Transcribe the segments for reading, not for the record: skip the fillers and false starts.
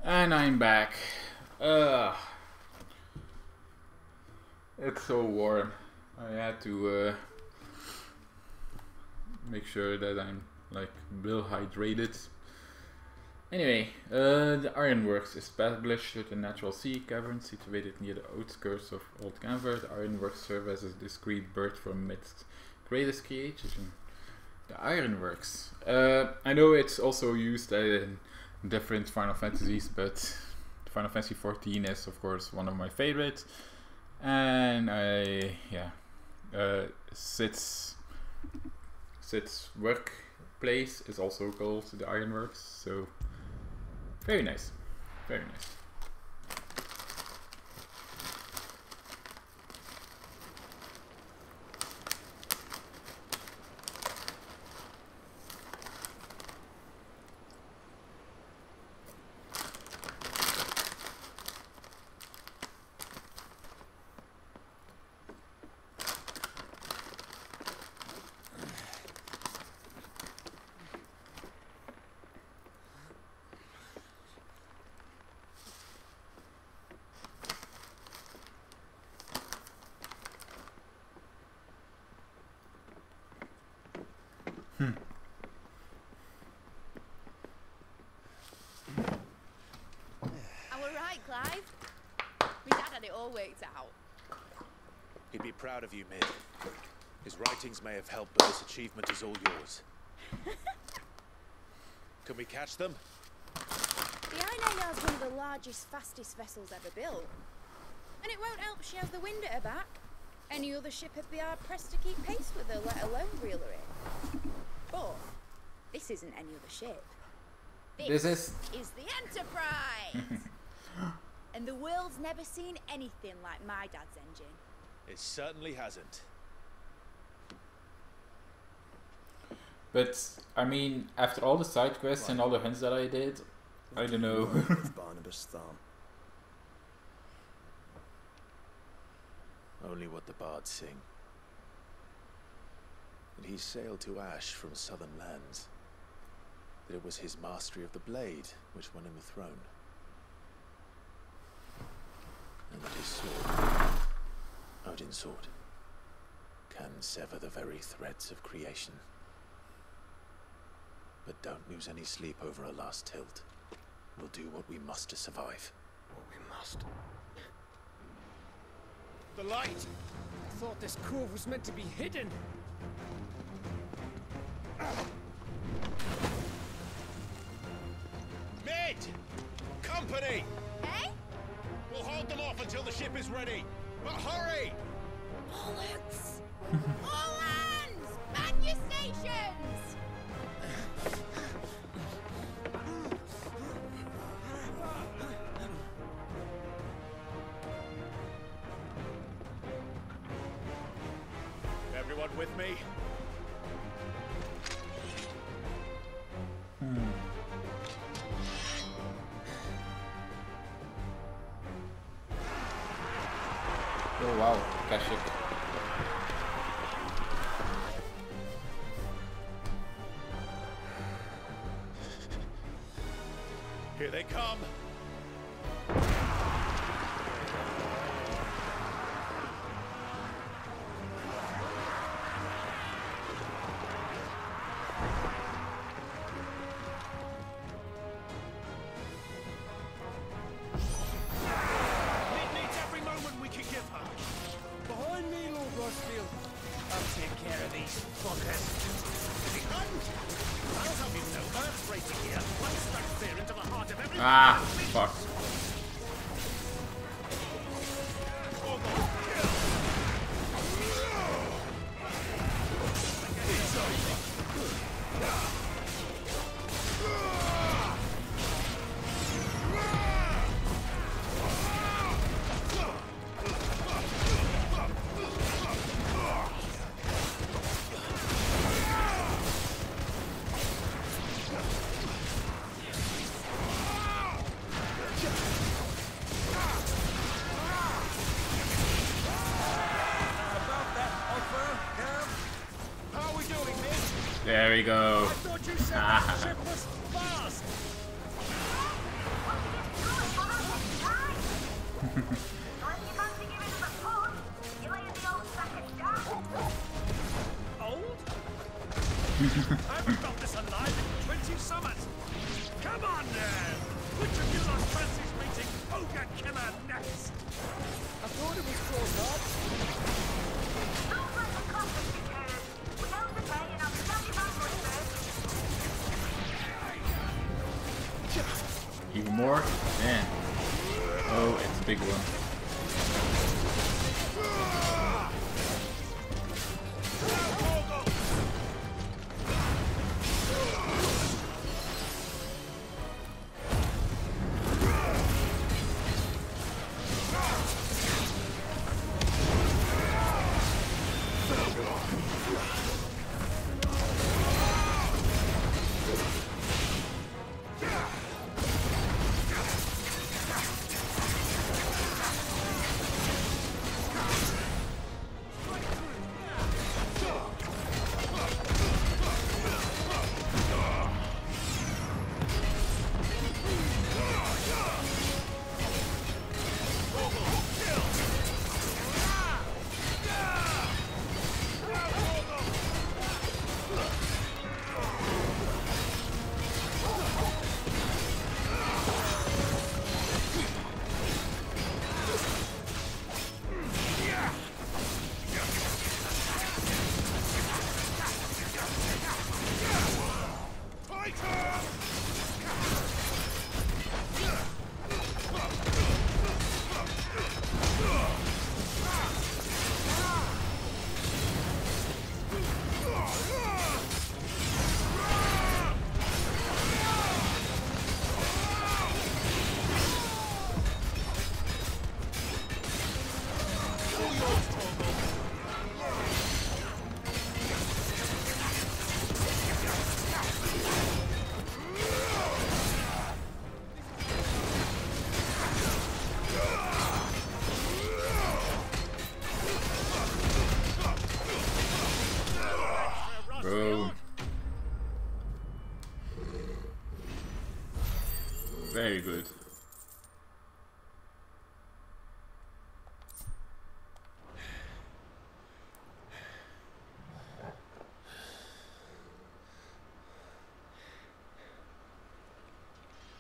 And I'm back. It's so warm. I had to make sure that I'm like well hydrated. Anyway, the ironworks established at a natural sea cavern situated near the outskirts of Old Canver. The ironworks serve as a discreet birth from its greatest creation, the ironworks. I know it's also used in different Final Fantasies, but Final Fantasy XIV is of course one of my favorites. And Sid's workplace is also called the Ironworks, so very nice, very nice. He'd be proud of you, Mid. His writings may have helped, but this achievement is all yours. Can we catch them? The Iron Yard's one of the largest, fastest vessels ever built. And it won't help she has the wind at her back. Any other ship would be hard pressed to keep pace with her, let alone reel her in. But this isn't any other ship. This is the Enterprise! And the world's never seen anything like my dad's engine. It certainly hasn't. But, I mean, after all the side quests and all the hints that I did, I don't know. Barnabas thumb. Only what the bards sing. That he sailed to Ash from southern lands. That it was his mastery of the blade which won him the throne. And that his sword, Odin's sword, can sever the very threads of creation. But don't lose any sleep over a last tilt. We'll do what we must to survive. What we must. The light! I thought this cove was meant to be hidden. Mid! Company! Eh? We'll hold them off until the ship is ready. But hurry! Bollocks! All hands! Man your stations! Everyone with me? Oh wow, Kashik. Here they come. Ah, fuck. There we go. Old? I haven't felt this alive in 20 summers. Come on now! Which of you lot fancies meeting Ogre Killer next? I thought it was close up. Even more? Man. Oh, it's a big one. Bro. Very good.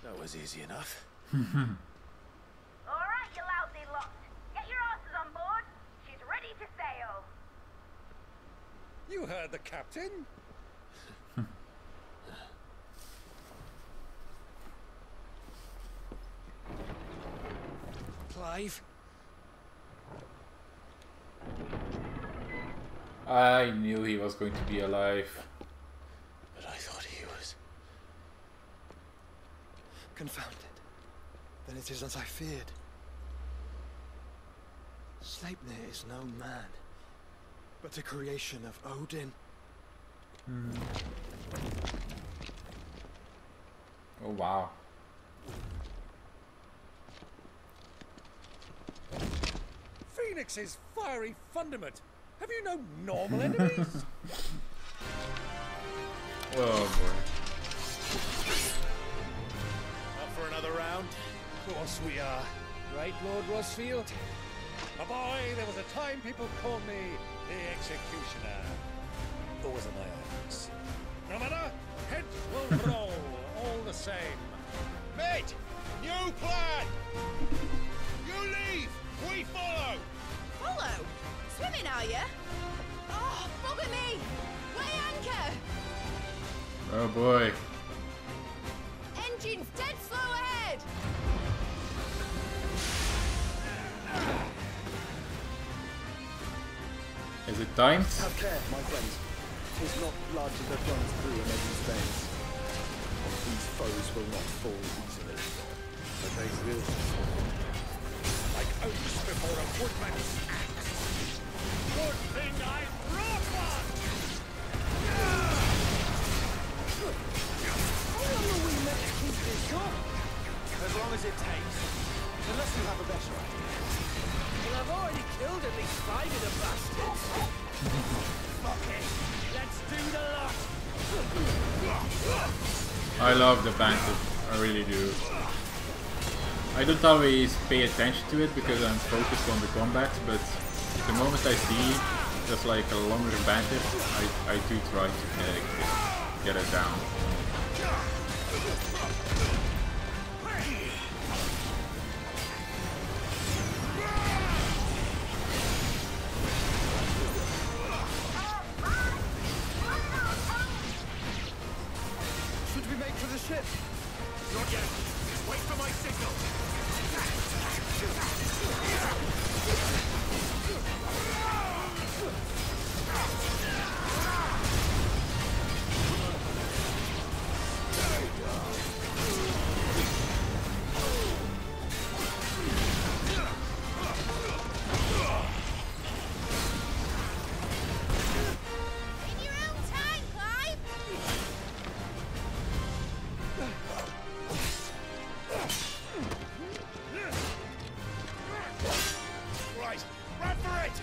That was easy enough. Alright, you lousy lot. Get your asses on board. She's ready to sail. You heard the captain. Clive? I knew he was going to be alive. But I thought he was. Confounded. Then it is as I feared. Sleipnir is no man, but a creation of Odin. Oh wow. Phoenix's fiery fundament. Have you no normal enemies? Oh boy. Up for another round? Of course we are. Right, Lord Rosfield? My boy, there was a time people called me the Executioner. Always on my hands. No matter, heads will roll, all the same. Mate! New plan! You leave! We follow! Follow? Swimming, are you? Oh, bugger me! Weigh anchor! Oh boy. Engine's dead slow ahead! Is it timed? Have care, my friends. 'Tis not blood that runs through an Eden's veins. These foes will not fall easily, but they will fall. Like oats before a woodman's axe. Good thing I brought one! How long are we meant to keep this up? As long as it takes. Unless you have a better idea. Well, I've already killed at least 5 of the bastards. Fuck it. Let's do the lot. I love the banter. I really do. I don't always pay attention to it because I'm focused on the combat, but the moment I see there's like a longer bandit, I do try to get it down. Should we make for the ship? Not yet. Just wait for my signal. In your own time, Clive! Right, run for it!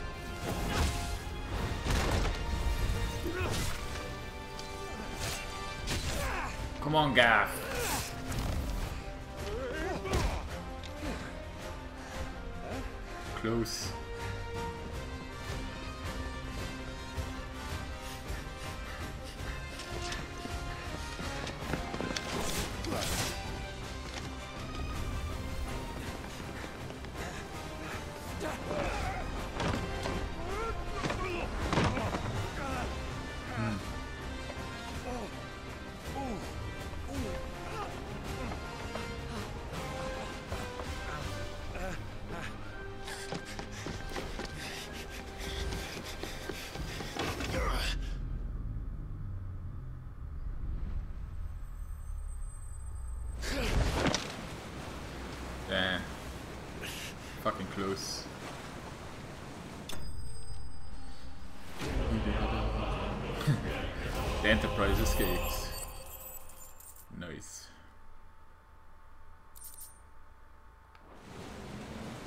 Come on, Gaff. Close. Damn. Fucking close. The Enterprise escapes. Nice.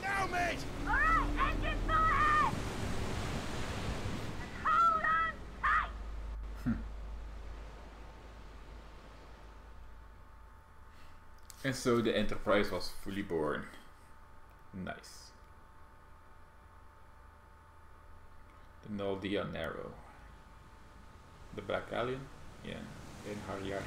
Now, mate! Alright, engine full ahead! And hold on tight! And so the Enterprise was fully born. Nice. The Naldia Narrow. The Black Alien? Yeah, in Harrier.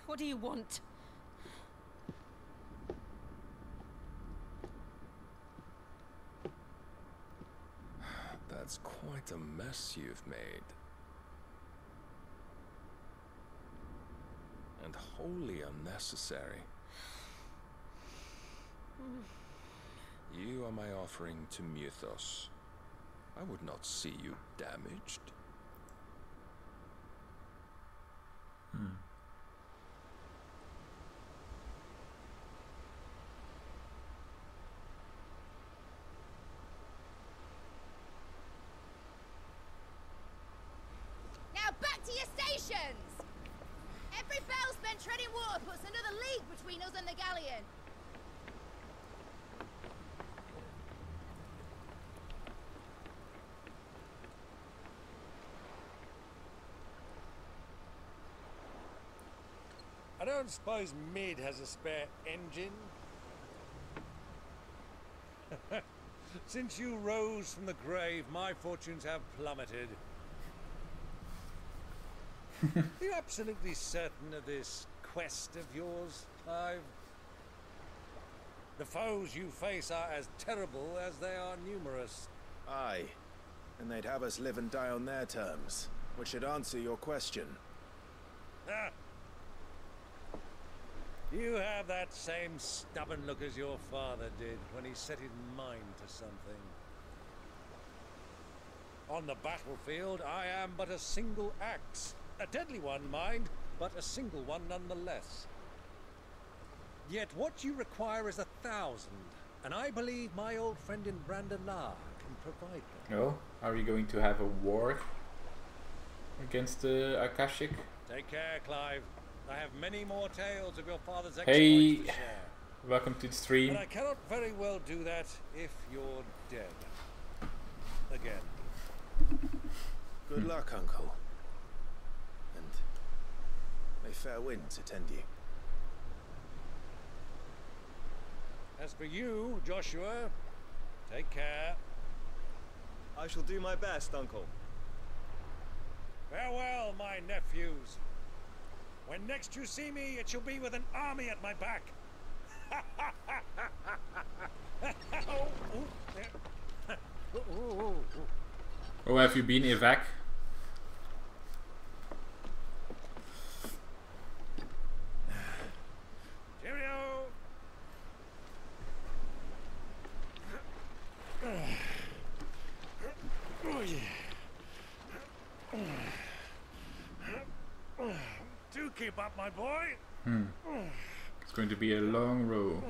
What do you want? That's quite a mess you've made. And wholly unnecessary. You are my offering to Mythos. I would not see you damaged. Now back to your stations! Every bell spent treading water puts another league between us and the galleon. I don't suppose Mid has a spare engine? Since you rose from the grave, my fortunes have plummeted. Are you absolutely certain of this quest of yours, Clive? The foes you face are as terrible as they are numerous. Aye. And they'd have us live and die on their terms, which should answer your question. Ah. You have that same stubborn look as your father did when he set his mind to something. On the battlefield, I am but a single axe. A deadly one, mind, but a single one nonetheless. Yet what you require is 1,000, and I believe my old friend in Brandallar can provide them. Oh, are we going to have a war? against the Akashic. Take care, Clive. I have many more tales of your father's exploits Hey, to share. welcome to the stream. But I cannot very well do that if you're dead. Again. Good luck, Uncle. And may fair winds attend you. As for you, Joshua, take care. I shall do my best, Uncle. Farewell, my nephews. When next you see me, it shall be with an army at my back. Oh, have you been evac? Cheerio. Do keep up, my boy. It's going to be a long row.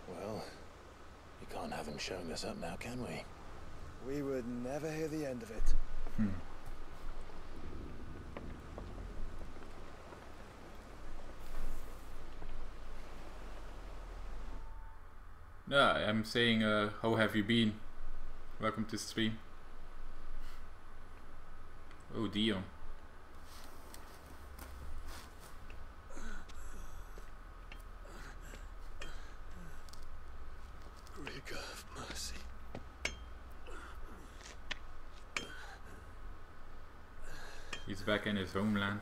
Well, you can't have them showing us up now, can we? We would never hear the end of it. No, I'm saying, how have you been? Welcome to the stream. Oh, Dion. Rigor of mercy. He's back in his homeland.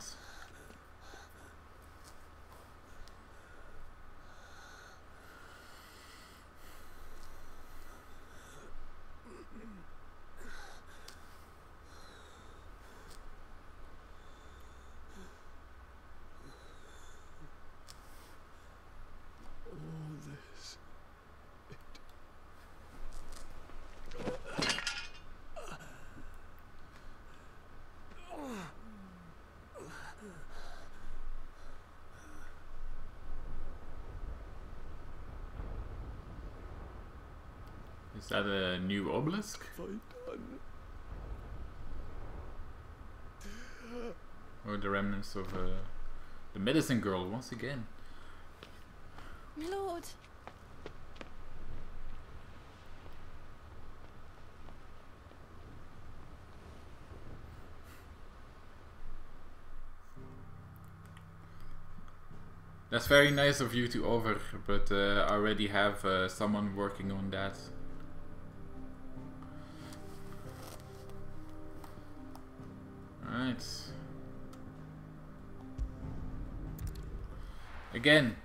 Is that a new obelisk? Or the remnants of the medicine girl once again? My lord. That's very nice of you to offer, but I already have someone working on that. Alright. Again,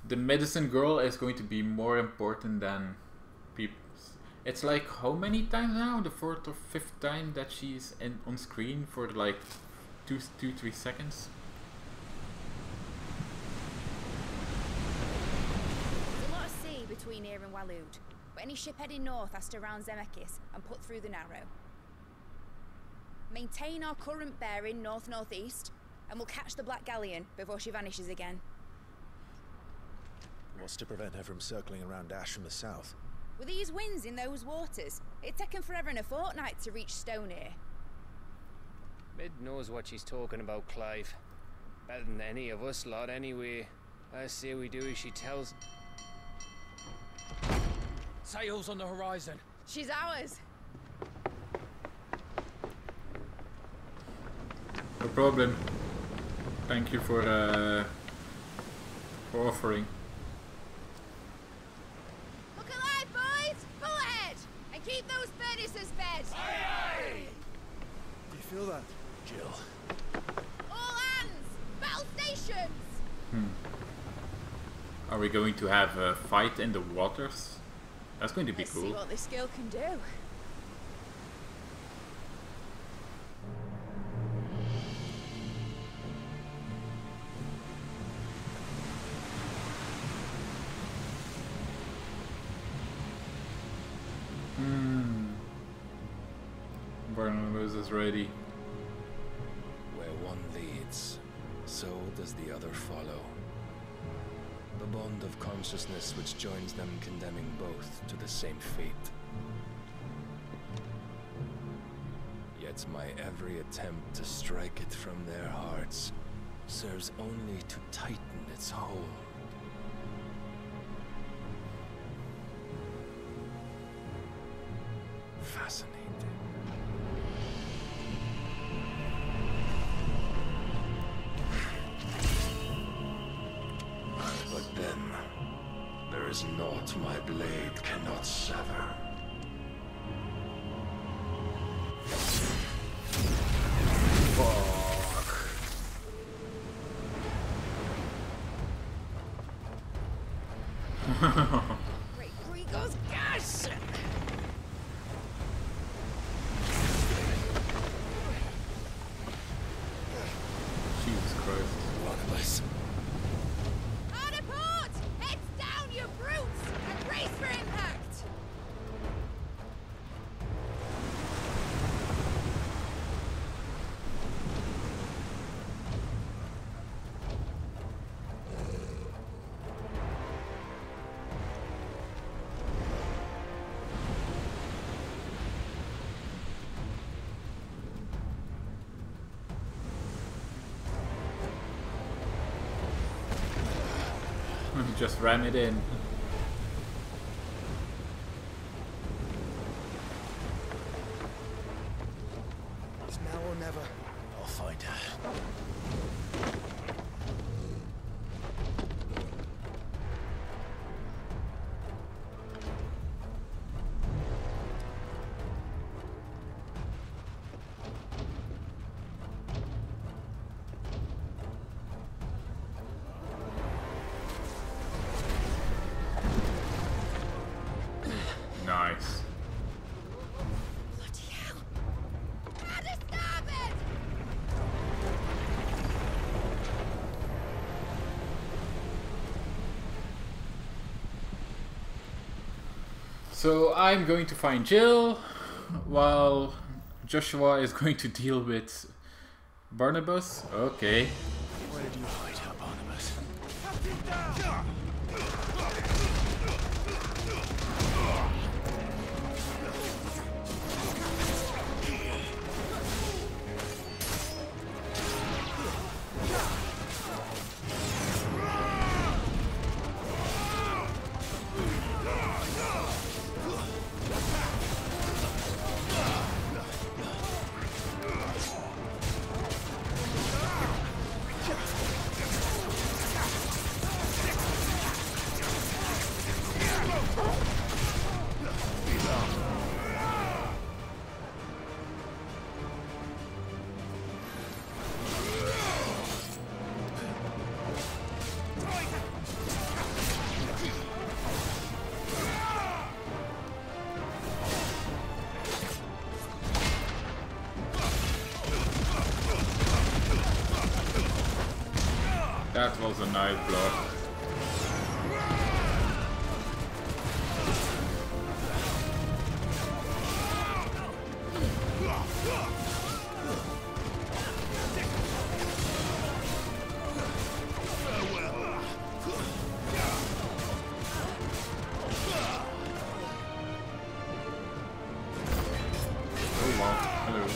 the medicine girl is going to be more important than people. It's like how many times now? The 4th or 5th time that she's on screen for like 2-3 seconds. There's a lot of sea between here and Waloed, but any ship heading north has to round Zemeckis and put through the Narrow. Maintain our current bearing north-northeast, and we'll catch the Black Galleon before she vanishes again. What's to prevent her from circling around Ash from the south? With these winds in those waters, it'd taken forever and a fortnight to reach Stonehere. Mid knows what she's talking about, Clive. Better than any of us lot, anyway. I say we do as she tells. Sails on the horizon. She's ours. No problem. Thank you for offering. Look alive, boys! Full ahead! And keep those furnaces fed! Aye, aye. Do you feel that? Jill. All hands! Battle stations! Are we going to have a fight in the waters? That's going to be Let's cool. see what this girl can do. Barnabas is ready. Where one leads, so does the other follow. The bond of consciousness which joins them condemning both to the same fate. Yet my every attempt to strike it from their hearts serves only to tighten its hold. Fascinating. But then, there is naught my blade cannot sever. Great Gregor's gas! Jesus Christ. Barnabas. On a port! Heads down, you brutes! And brace for impact! Just ram it in. It's now or never. I'll find her. Nice. Bloody hell! How to stop it! So I'm going to find Jill, while Joshua is going to deal with Barnabas. Okay. Where did you hide her, Barnabas? That was a knife block. Oh wow, hello.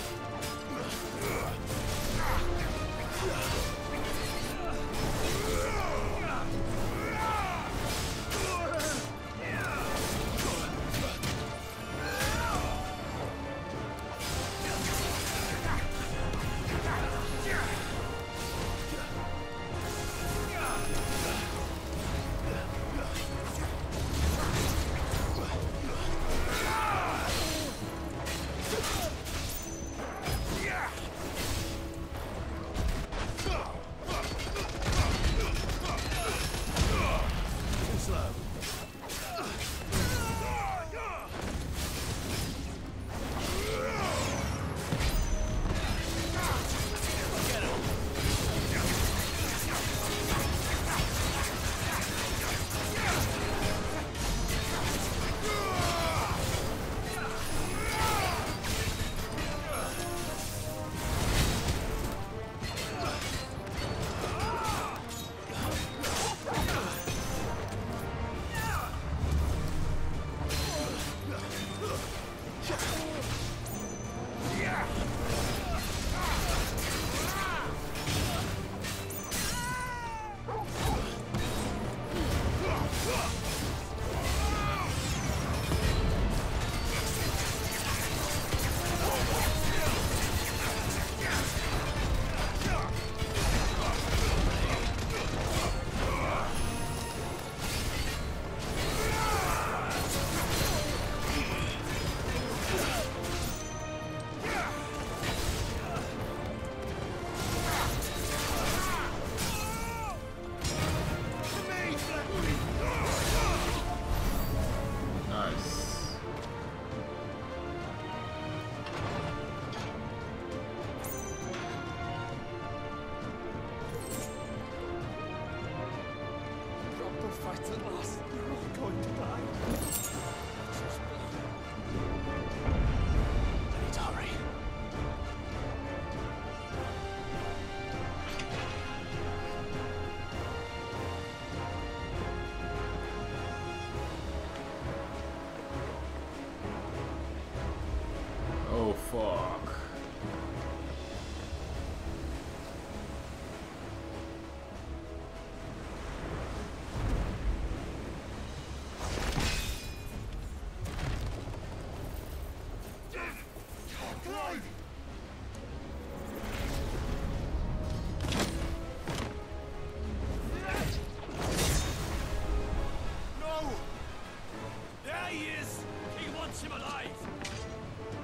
fuck.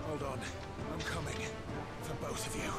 Hold on. I'm coming. For both of you.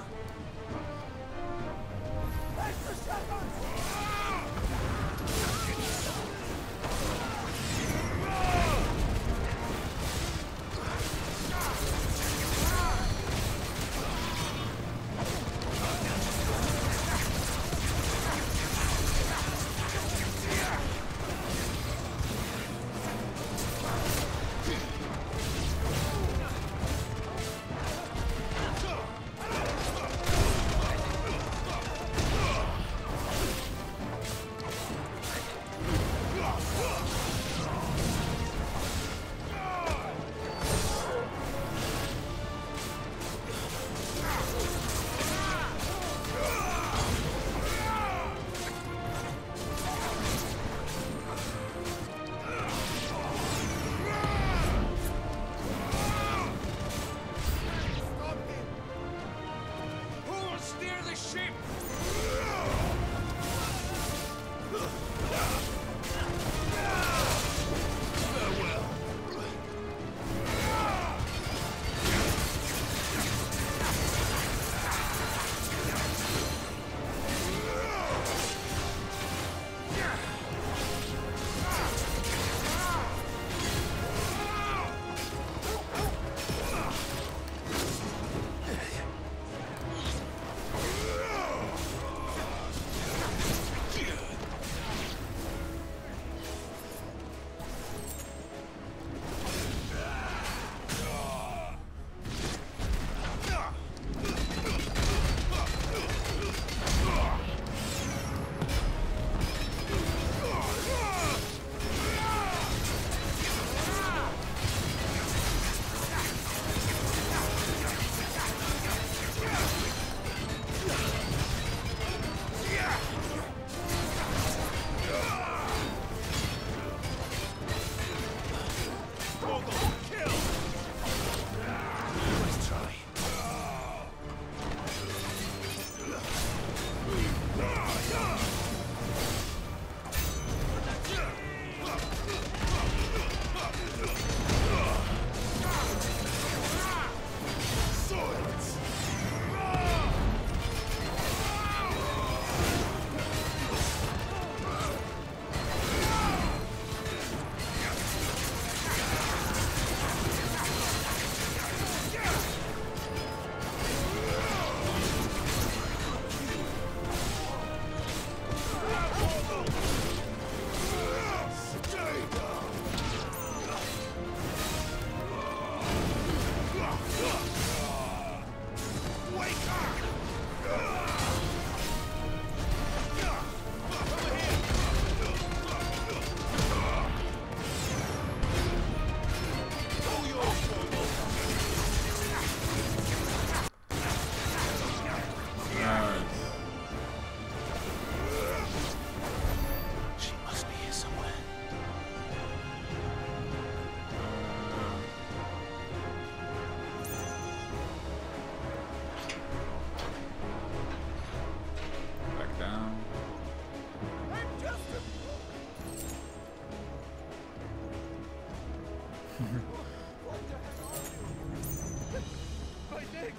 My leg!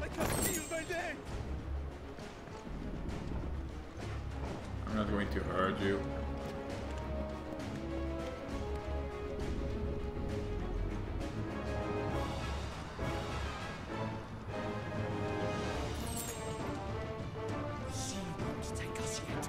I can't feel my leg! I'm not going to hurt you. She won't take us yet.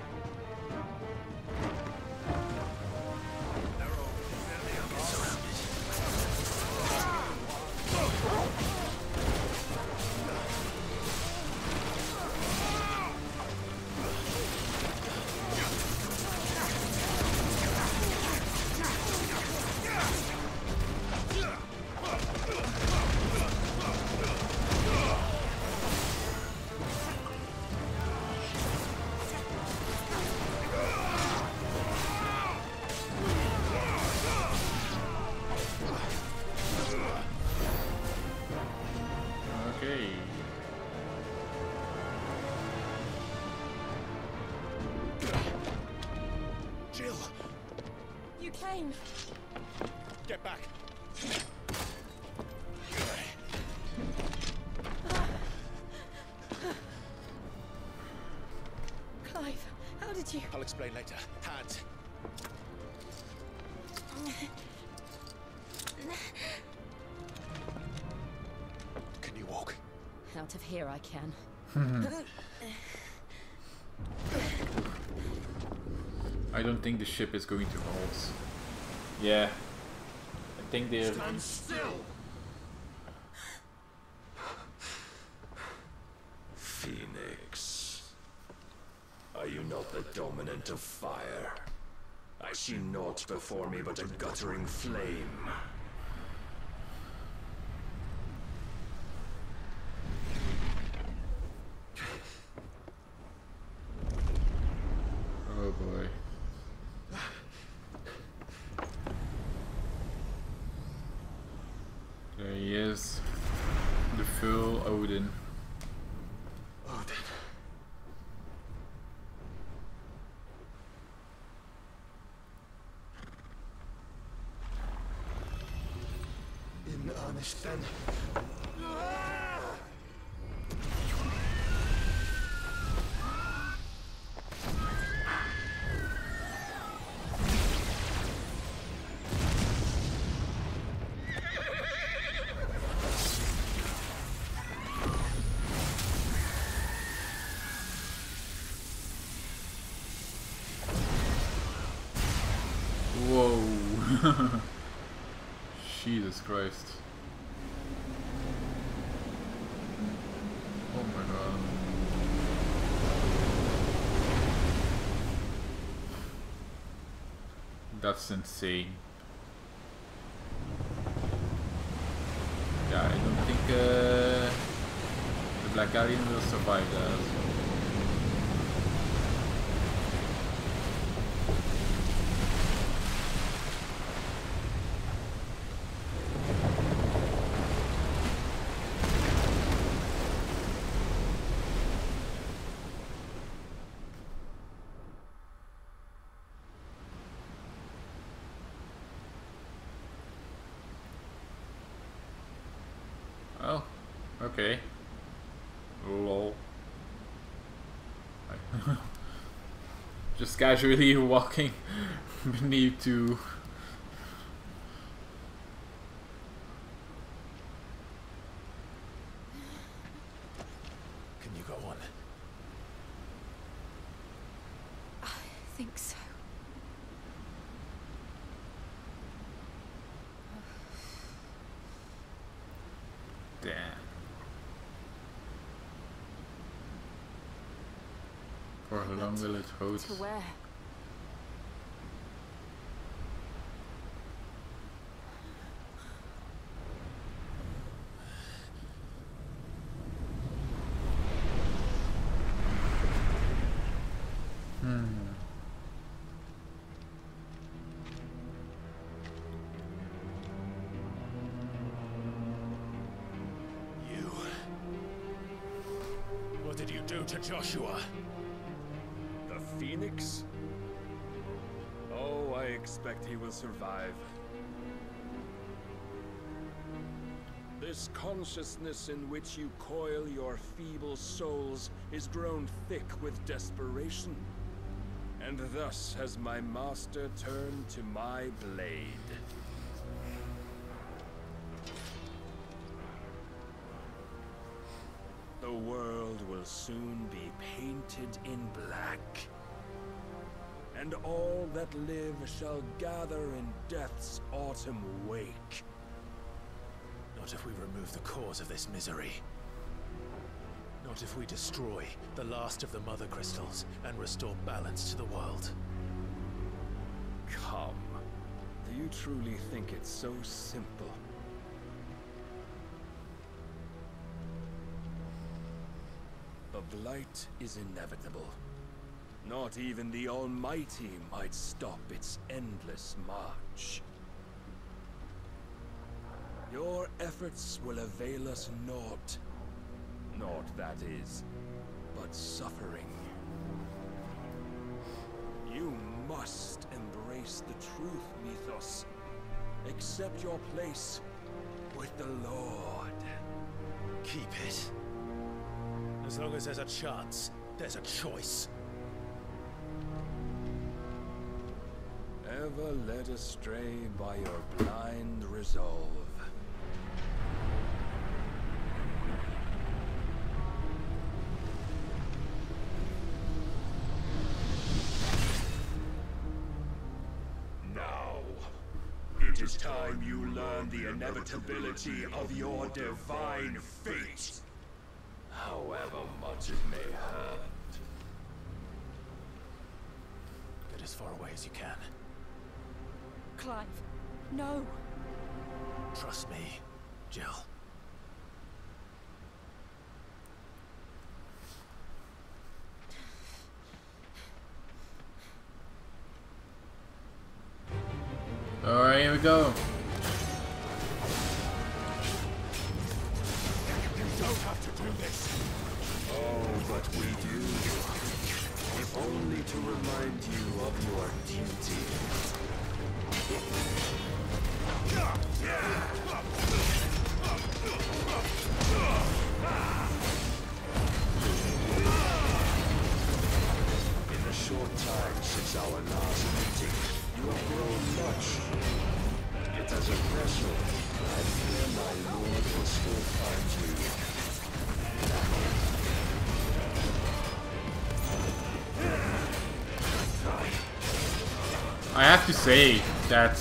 fine. Get back. Clive, how did you... I'll explain later. Hands. Can you walk? Out of here I can. I don't think the ship is going to halt. Yeah. I think they're... Stand still! Phoenix. Are you not the dominant of fire? I see naught before me but a guttering flame. Oh boy. There he is. The full Odin. Odin. In earnest then. Whoa. Jesus Christ. Oh my god. That's insane. Yeah, I don't think the Black Guardian will survive that. Oh, okay. Lol. Just casually walking beneath to... Can you go on? I think so. Damn. For how long will it hold? To where? What did you do to Joshua? The Phoenix? Oh, I expect he will survive. This consciousness in which you coil your feeble souls is grown thick with desperation. And thus has my master turned to my blade. The world will soon be painted in black. And all that live shall gather in death's autumn wake. Not if we remove the cause of this misery. Not if we destroy the last of the mother crystals and restore balance to the world. Come. Do you truly think it's so simple? The blight is inevitable. Not even the Almighty might stop its endless march. Your efforts will avail us naught. Naught, that is, but suffering. You must embrace face the truth, Mythos. Accept your place with the Lord. Keep it. As long as there's a chance, there's a choice. Ever led astray by your blind resolve. Now, it is time you learn the inevitability of your divine fate. However much it may hurt. Get as far away as you can. Clive, no. Trust me, Jill. Alright, here we go. You don't have to do this. Oh, but we do. If only to remind you of your duty. In the short time since our last meeting, you have grown much. Yet as a vessel, I fear my lord will still find you. I have to say that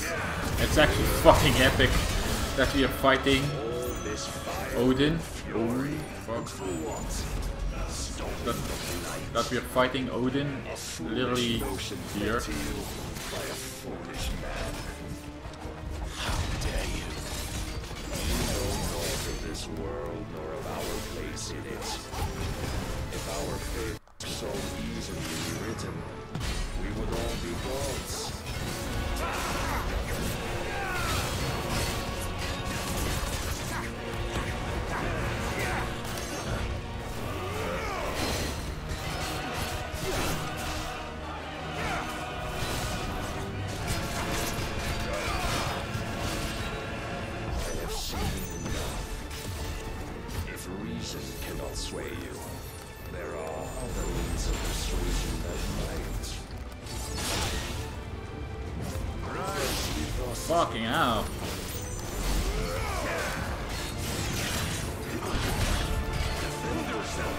it's actually fucking epic that we are fighting Odin. Holy fuck. That we are fighting Odin literally here. How dare you? You know naught of this world nor of our place in it. If our fate were so easily written, we would all be gods. Cannot sway you. There are other means of persuasion that might. Fucking hell. Defend yourself.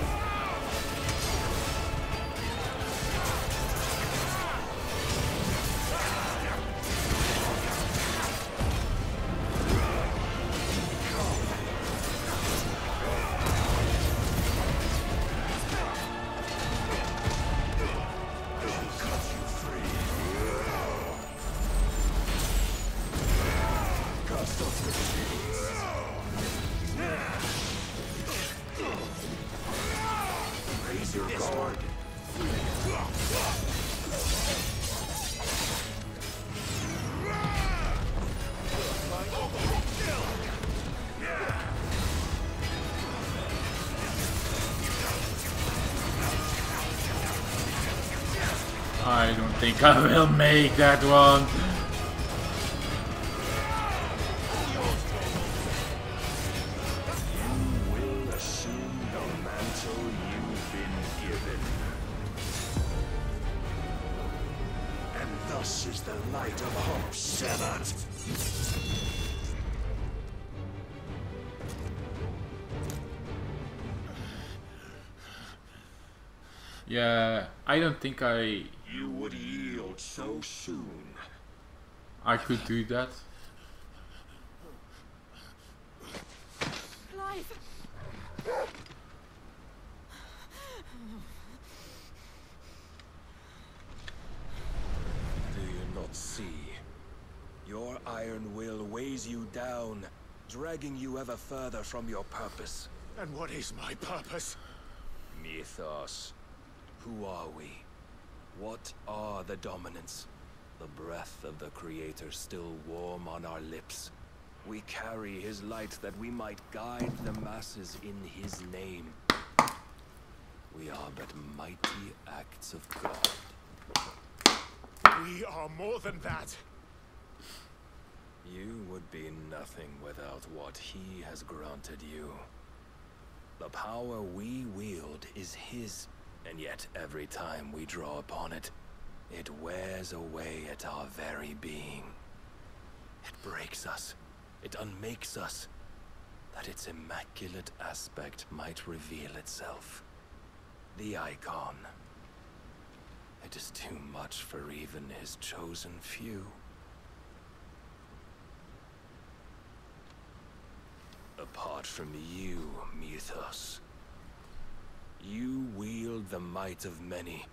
I don't think I will make that one. You will assume the mantle you've been given. And thus is the light of hope severed. Yeah, I don't think You would yield so soon. I could do that. Clive! Do you not see? Your iron will weighs you down, dragging you ever further from your purpose. And what is my purpose? Mythos. Who are we? What are the dominants? The breath of the Creator still warm on our lips. We carry his light that we might guide the masses in his name. We are but mighty acts of God. We are more than that. You would be nothing without what he has granted you. The power we wield is his, and yet every time we draw upon it, it wears away at our very being. It breaks us. It unmakes us, that its immaculate aspect might reveal itself. The icon. It is too much for even his chosen few. Apart from you, Mythos, you wield the might of many,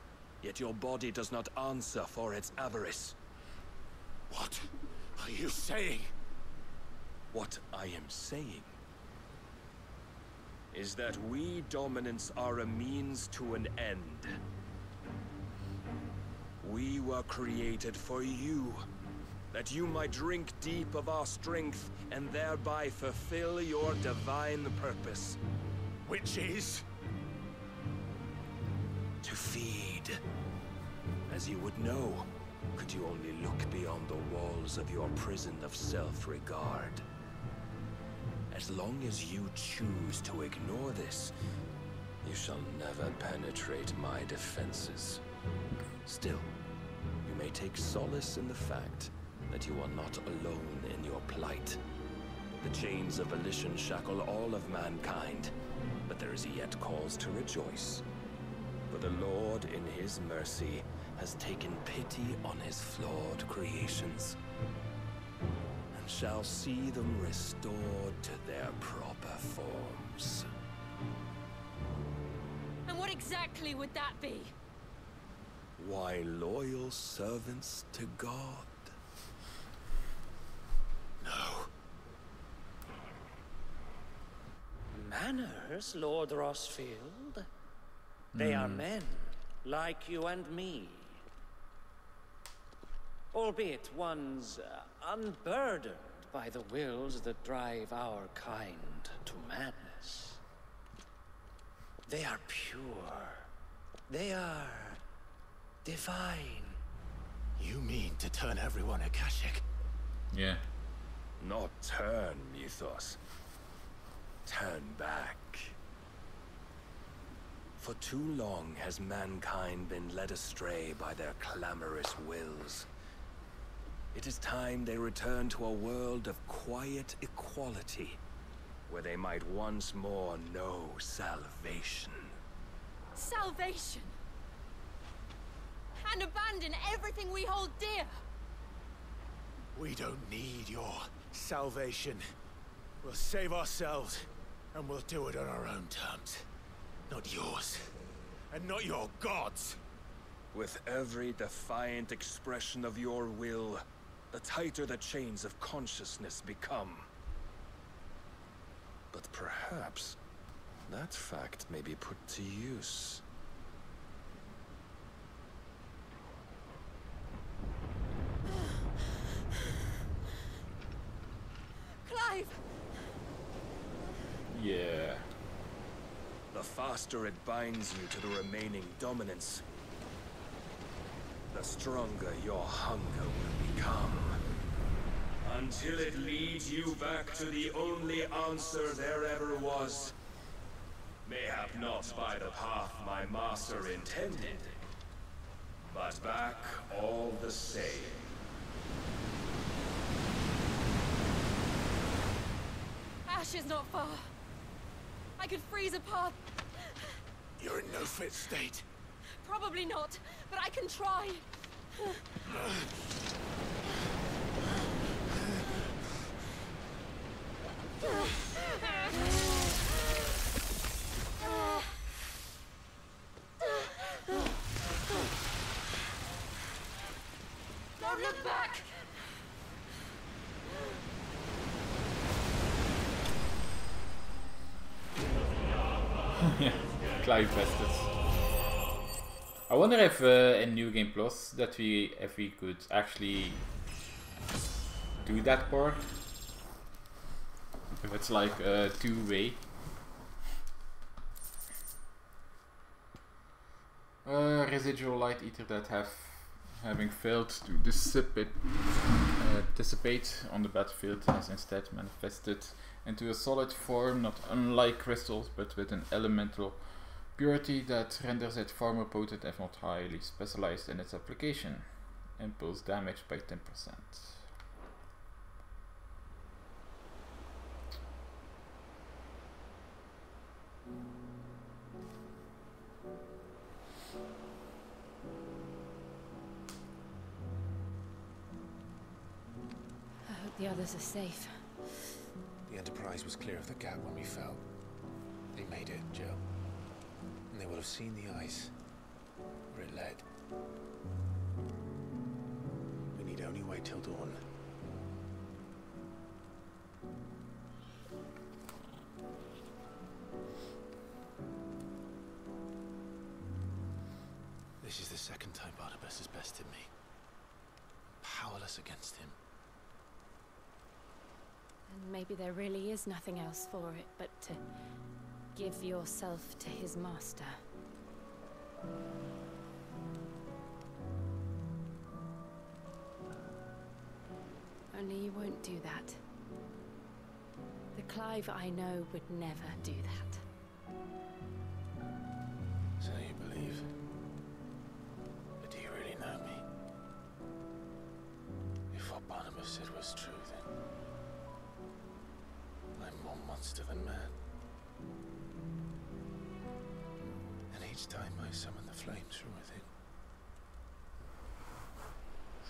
yet your body does not answer for its avarice. What are you saying? What I am saying is that we dominants are a means to an end. We were created for you, that you might drink deep of our strength and thereby fulfill your divine purpose. Which is? To feed. As you would know, could you only look beyond the walls of your prison of self-regard. As long as you choose to ignore this, you shall never penetrate my defenses. Still, you may take solace in the fact that you are not alone in your plight. The chains of volition shackle all of mankind, but there is yet cause to rejoice. For the Lord, in his mercy, has taken pity on his flawed creations, and shall see them restored to their proper forms. And what exactly would that be? Why, loyal servants to God. No. Manners, Lord Rosfield? They are men, like you and me. Albeit ones unburdened by the wills that drive our kind to madness. They are pure. They are divine. You mean to turn everyone Akashic? Yeah. Not turn, Mythos. Turn back. For too long has mankind been led astray by their clamorous wills. It is time they return to a world of quiet equality, where they might once more know salvation. Salvation? And abandon everything we hold dear? We don't need your salvation. We'll save ourselves, and we'll do it on our own terms. Not yours, and not your gods. With every defiant expression of your will, the tighter the chains of consciousness become. But perhaps that fact may be put to use. Clive! Yeah. The faster it binds you to the remaining dominance, the stronger your hunger will become. Until it leads you back to the only answer there ever was. Mayhap not by the path my master intended, but back all the same. Ash is not far. I could freeze a path. You're in no fit state. Probably not, but I can try. Don't look back! Yeah, Clive Bastards. I wonder if in New Game Plus that if we could actually do that part. If it's like a two-way. Residual light ether that have having failed to dissipate on the battlefield, has instead manifested into a solid form not unlike crystals, but with an elemental purity that renders it far more potent if not highly specialized in its application. Impulse damage by 10%. I hope the others are safe. The Enterprise was clear of the gap when we fell. They made it, Jill. And they will have seen the ice where it led. We need only wait till dawn. This is the second time Barnabas has bested me. I'm powerless against him. And maybe there really is nothing else for it but to give yourself to his master. Only you won't do that. The Clive I know would never do that. So you believe? But do you really know me? If what Barnabas said was true, then I'm more monster than man. And each time I summon the flames from within,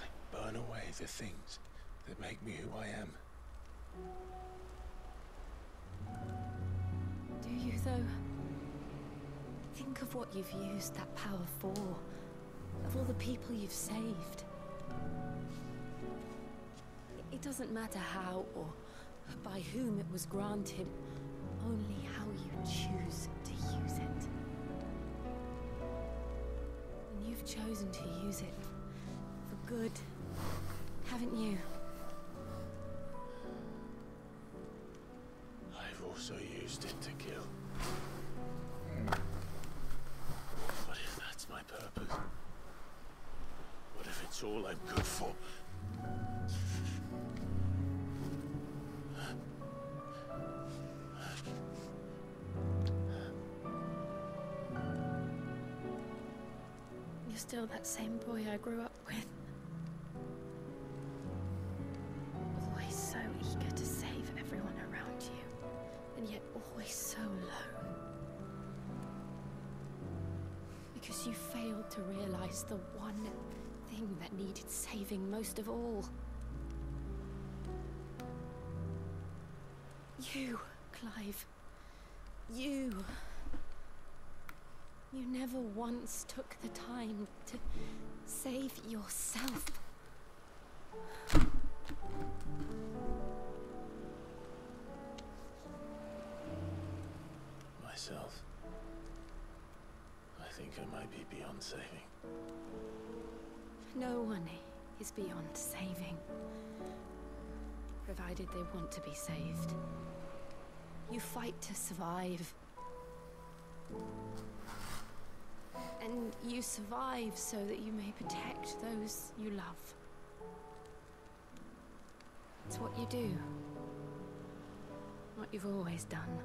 I burn away the things that make me who I am. Do you, though? Think of what you've used that power for. Of all the people you've saved. It doesn't matter how or by whom it was granted, only how you choose to use it. And you've chosen to use it for good, haven't you? I've also used it to kill. What if that's my purpose? What if it's all I'm good for? You're still that same boy I grew up with. Always so eager to save everyone around you, and yet always so alone. Because you failed to realize the one thing that needed saving most of all. You, Clive. You. You never once took the time to save yourself. Myself? I think I might be beyond saving. No one is beyond saving, provided they want to be saved. You fight to survive. And you survive so that you may protect those you love. It's what you do. What you've always done.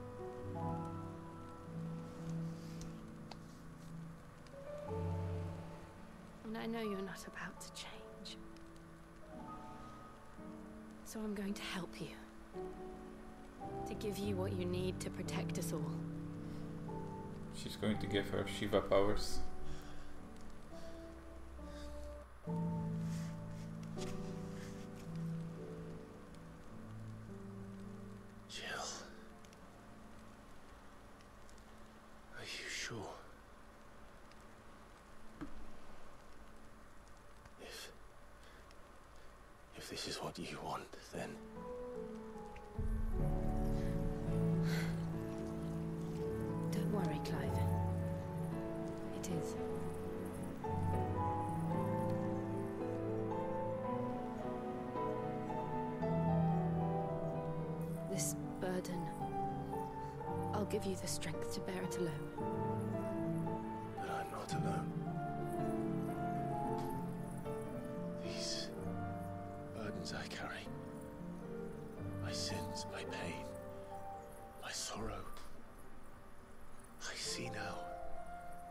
And I know you're not about to change. So I'm going to help you. To give you what you need to protect us all. She's going to give her Shiva powers. Jill. Are you sure? If this is what you want, then... Don't worry, Clive. It is. This burden, I'll give you the strength to bear it alone. But I'm not alone. burdens I carry. My sins, my pain, my sorrow. I see now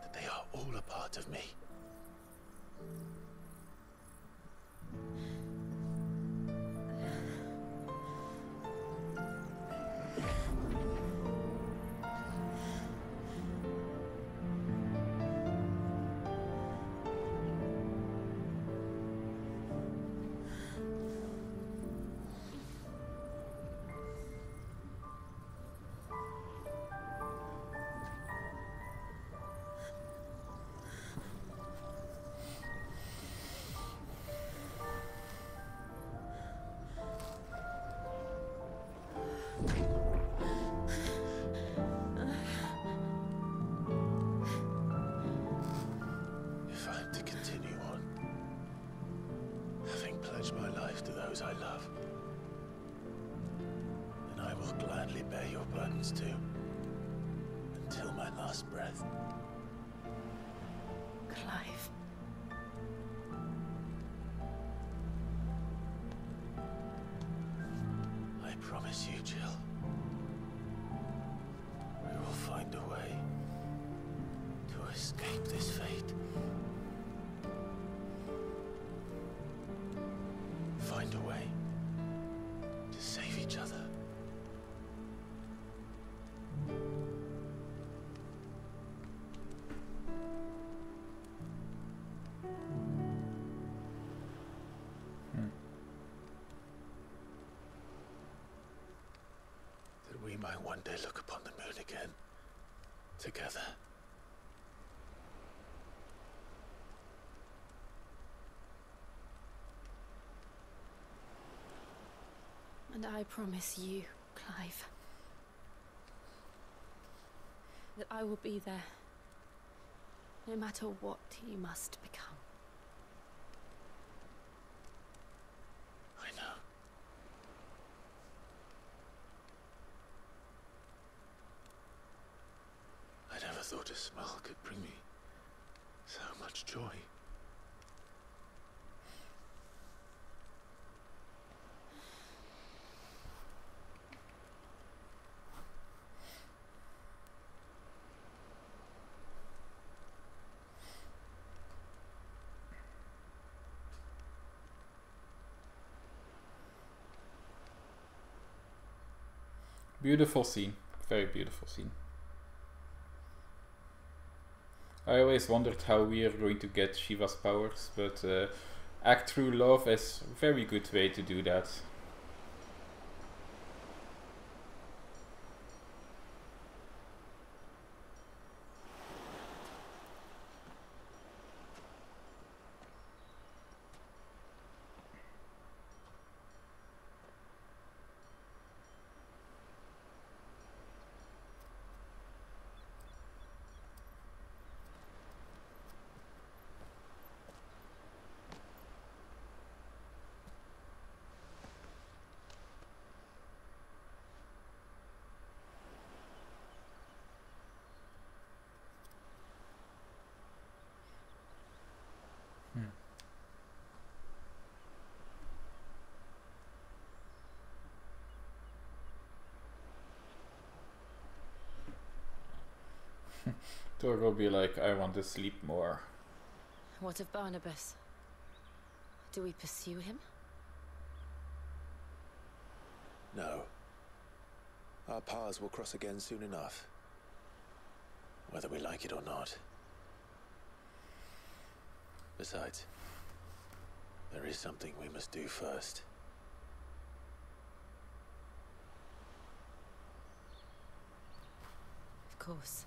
that they are all a part of me. If I am to continue on, having pledged my life to those I love, then I will gladly bear your burdens too, until my last breath. Clive. I promise you, Jill, we will find a way to escape this fate. Find a way to save each other. That we might one day look upon the moon again, together. And I promise you, Clive, that I will be there, no matter what you must become. I know. I never thought a smile could bring me so much joy. Beautiful scene, very beautiful scene. I always wondered how we are going to get Shiva's powers, but act through love is a very good way to do that. Thor will be like, I want to sleep more. What of Barnabas? Do we pursue him? No. Our paths will cross again soon enough. Whether we like it or not. Besides, there is something we must do first. Of course.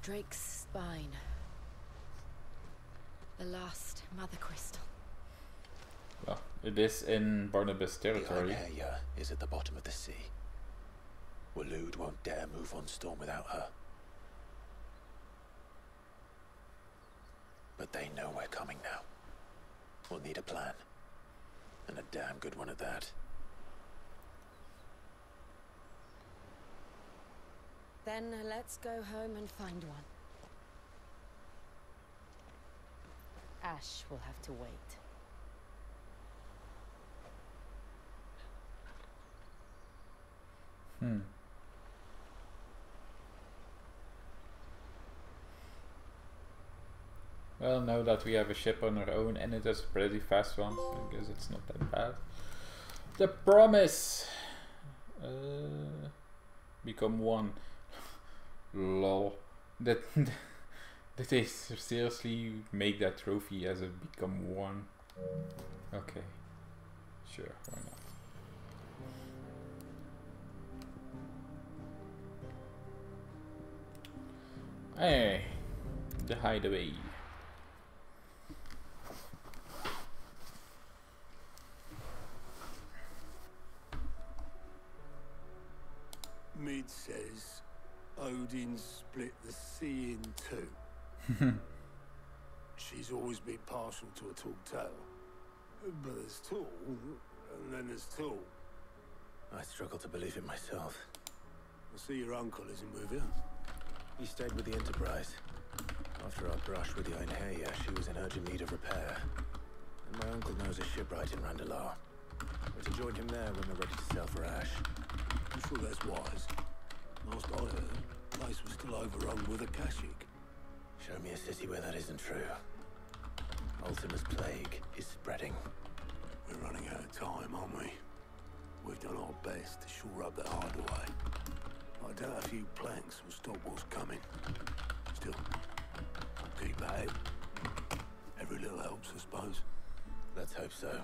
Drake's spine. The last mother crystal. Well, it is in Barnabas territory. The Iron is at the bottom of the sea. Waloed won't dare move on Storm without her. But they know we're coming now. We'll need a plan. And a damn good one at that. Then let's go home and find one. Ash will have to wait. Well, now that we have a ship on our own and it is a pretty fast one, I guess it's not that bad. The promise! Become one. Lol. Did they seriously make that trophy as a become one? Okay. Sure, why not? Hey, the hideaway. Mid says Odin split the sea in two. She's always been partial to a tall tale. But there's tall, and then there's tall. I struggle to believe it myself. I see your uncle isn't with you. He stayed with the Enterprise. After our brush with the Einherja, she was in urgent need of repair. And my uncle knows a shipwright in Randalar. We're to join him there when we're ready to sail for Ash. I'm sure that's wise. Last I heard, the place was still overrun with a Kashyyyk. Show me a city where that isn't true. Ultima's plague is spreading. We're running out of time, aren't we? We've done our best to shore up the hideaway. I doubt a few planks will stop what's coming. Still, keep at it. Every little helps, I suppose. Let's hope so.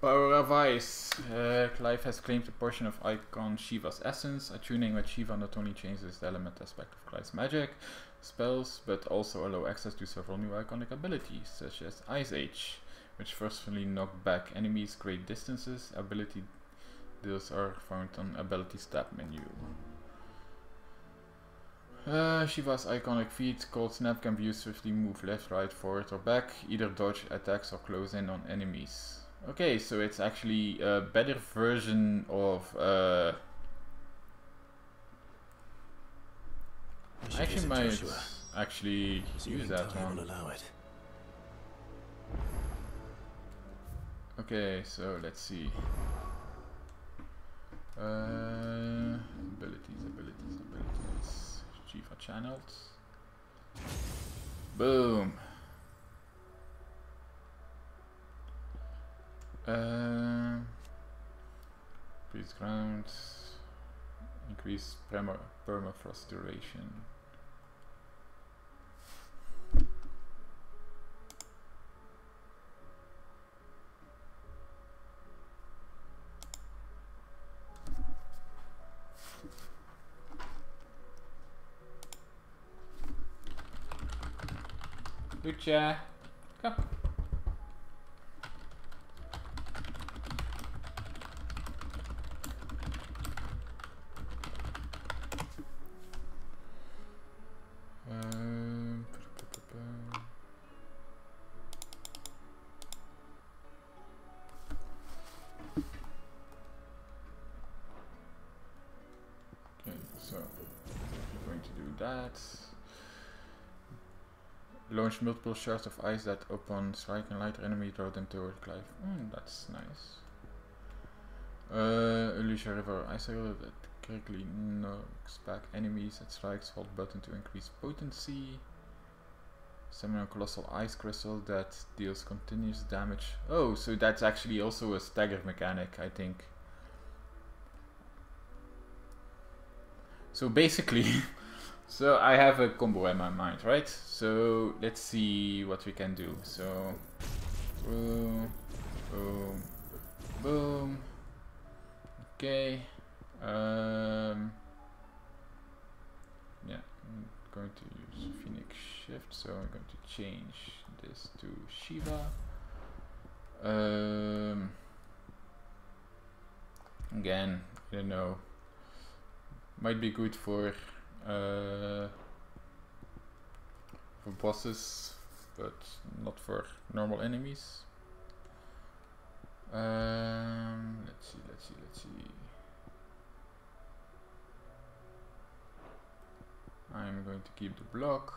Power of Ice. Clive has claimed a portion of Icon Shiva's essence. Attuning with Shiva not only changes the element aspect of Clive's magic spells, but also allow access to several new iconic abilities, such as Ice Age, which forcefully knock back enemies great distances. Ability deals are found on Abilities tab menu. Shiva's iconic feat called Snap can be used to swiftly move left, right, forward or back, either dodge attacks or close in on enemies. Okay, so it's actually a better version of I actually might actually use that one. Okay, so let's see. Abilities. Shiva channels. Boom. Freeze ground. Increase permafrost duration. Lucha, come. Okay, so we're going to do that. Launch multiple shards of ice that upon striking lighter enemy throw them toward Clive. That's nice. Unleash a river ice arrow that quickly knocks back enemies at strikes. Hold button to increase potency. Summon a colossal ice crystal that deals continuous damage. Oh, so that's actually also a stagger mechanic, I think. So basically so I have a combo in my mind, right? So let's see what we can do. So boom, boom, boom. Okay. Yeah, I'm going to use Phoenix Shift, so I'm going to change this to Shiva. Again, I don't know. Might be good for bosses, but not for normal enemies. Let's see. I'm going to keep the block.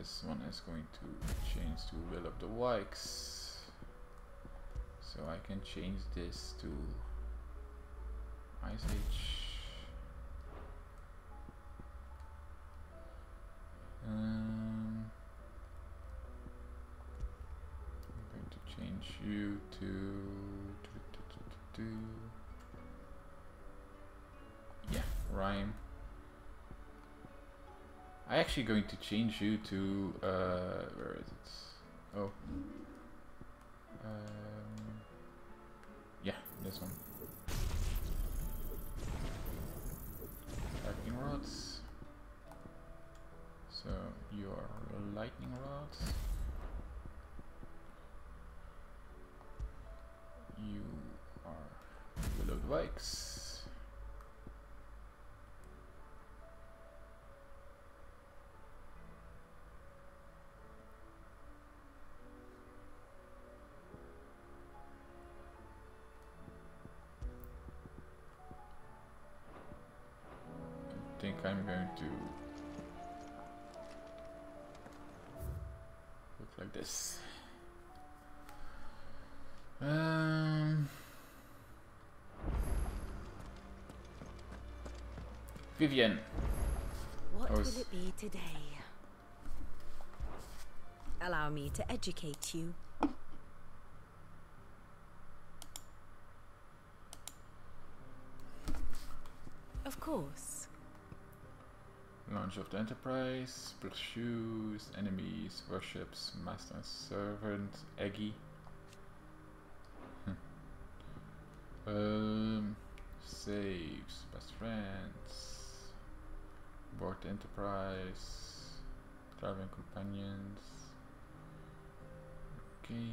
this one is going to change to Will of the Wikes. So I can change this to Ice Age. I'm going to change you to yeah, Rhyme. I'm actually going to change you to where is it? Oh, yeah, this one. Lightning rods. So you are lightning rods. You are Willowed Vikes. I think I'm going to look like this. Vivian. What will it be today? Allow me to educate you. Of course. Launch of the Enterprise, pursues, enemies, worships, master and servant, Eggy. Saves, best friends, board Enterprise, traveling companions. Okay.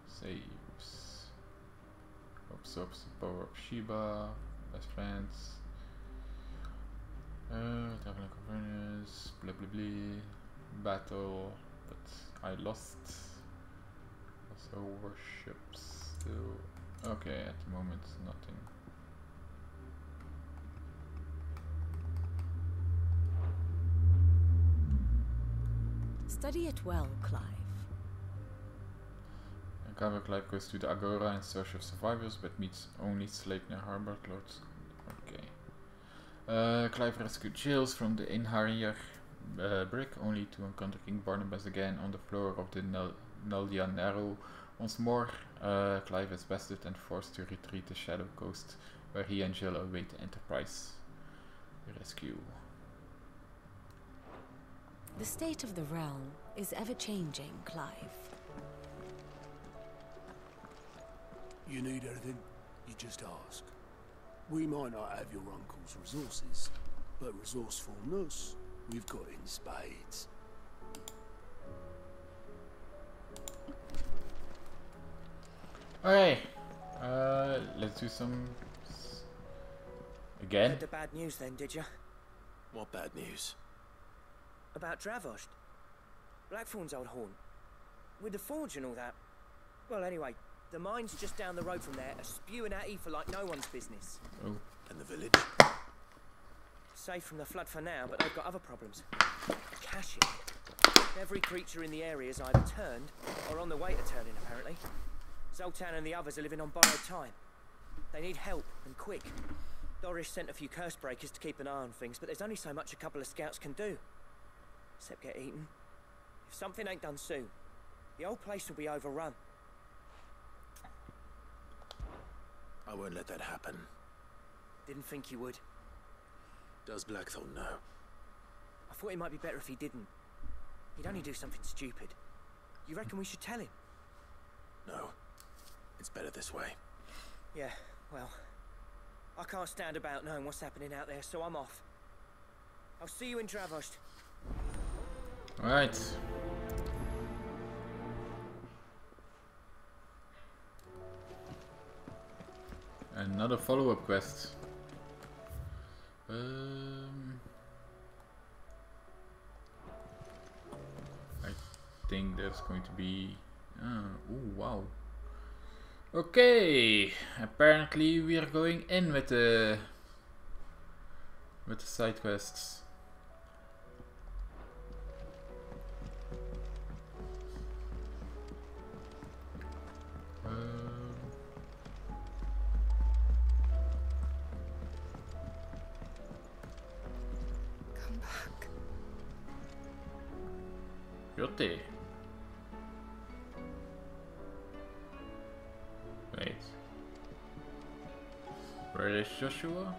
Saves. Absorbs the power of Sheba, best friends. Traveling companions, blah blah blah. Battle, but I lost. Also worships still. Okay, at the moment nothing. Study it well, Clive. Clive goes to the Agora in search of survivors, but meets only Sleipnir Harbor Lords. Okay. Clive rescued Giles from the Einherjar brig, only to encounter King Barnabas again on the floor of the Naldia Narrow. Once more, Clive is bested and forced to retreat to Shadow Coast, where he and Jill await the Enterprise rescue. The state of the realm is ever-changing, Clive. You need anything, you just ask. We might not have your uncle's resources, but resourcefulness, we've got in spades. Okay, let's do some again. Heard the bad news then, did you? What bad news? About Dravost. Blackthorn's old haunt. With the forge and all that. Well, anyway, the mine's just down the road from there, are spewing out ether like no one's business. Oh. And the village? Safe from the flood for now, but they've got other problems. Caching. Every creature in the area is either turned or on the way to turning, apparently. Zoltan and the others are living on borrowed time. They need help, and quick. Dorish sent a few curse breakers to keep an eye on things, but there's only so much a couple of scouts can do. Except get eaten. If something ain't done soon, the whole place will be overrun. I won't let that happen. Didn't think you would. Does Blackthorn know? I thought it might be better if he didn't. He'd only do something stupid. You reckon we should tell him? No. It's better this way. Yeah, well, I can't stand about knowing what's happening out there, so I'm off. I'll see you in Dravost. Alright. Another follow-up quest. I think there's going to be... oh, wow. Okay, apparently we are going in with the with the side quests. Come back. Yotte. Wait. Where is Joshua?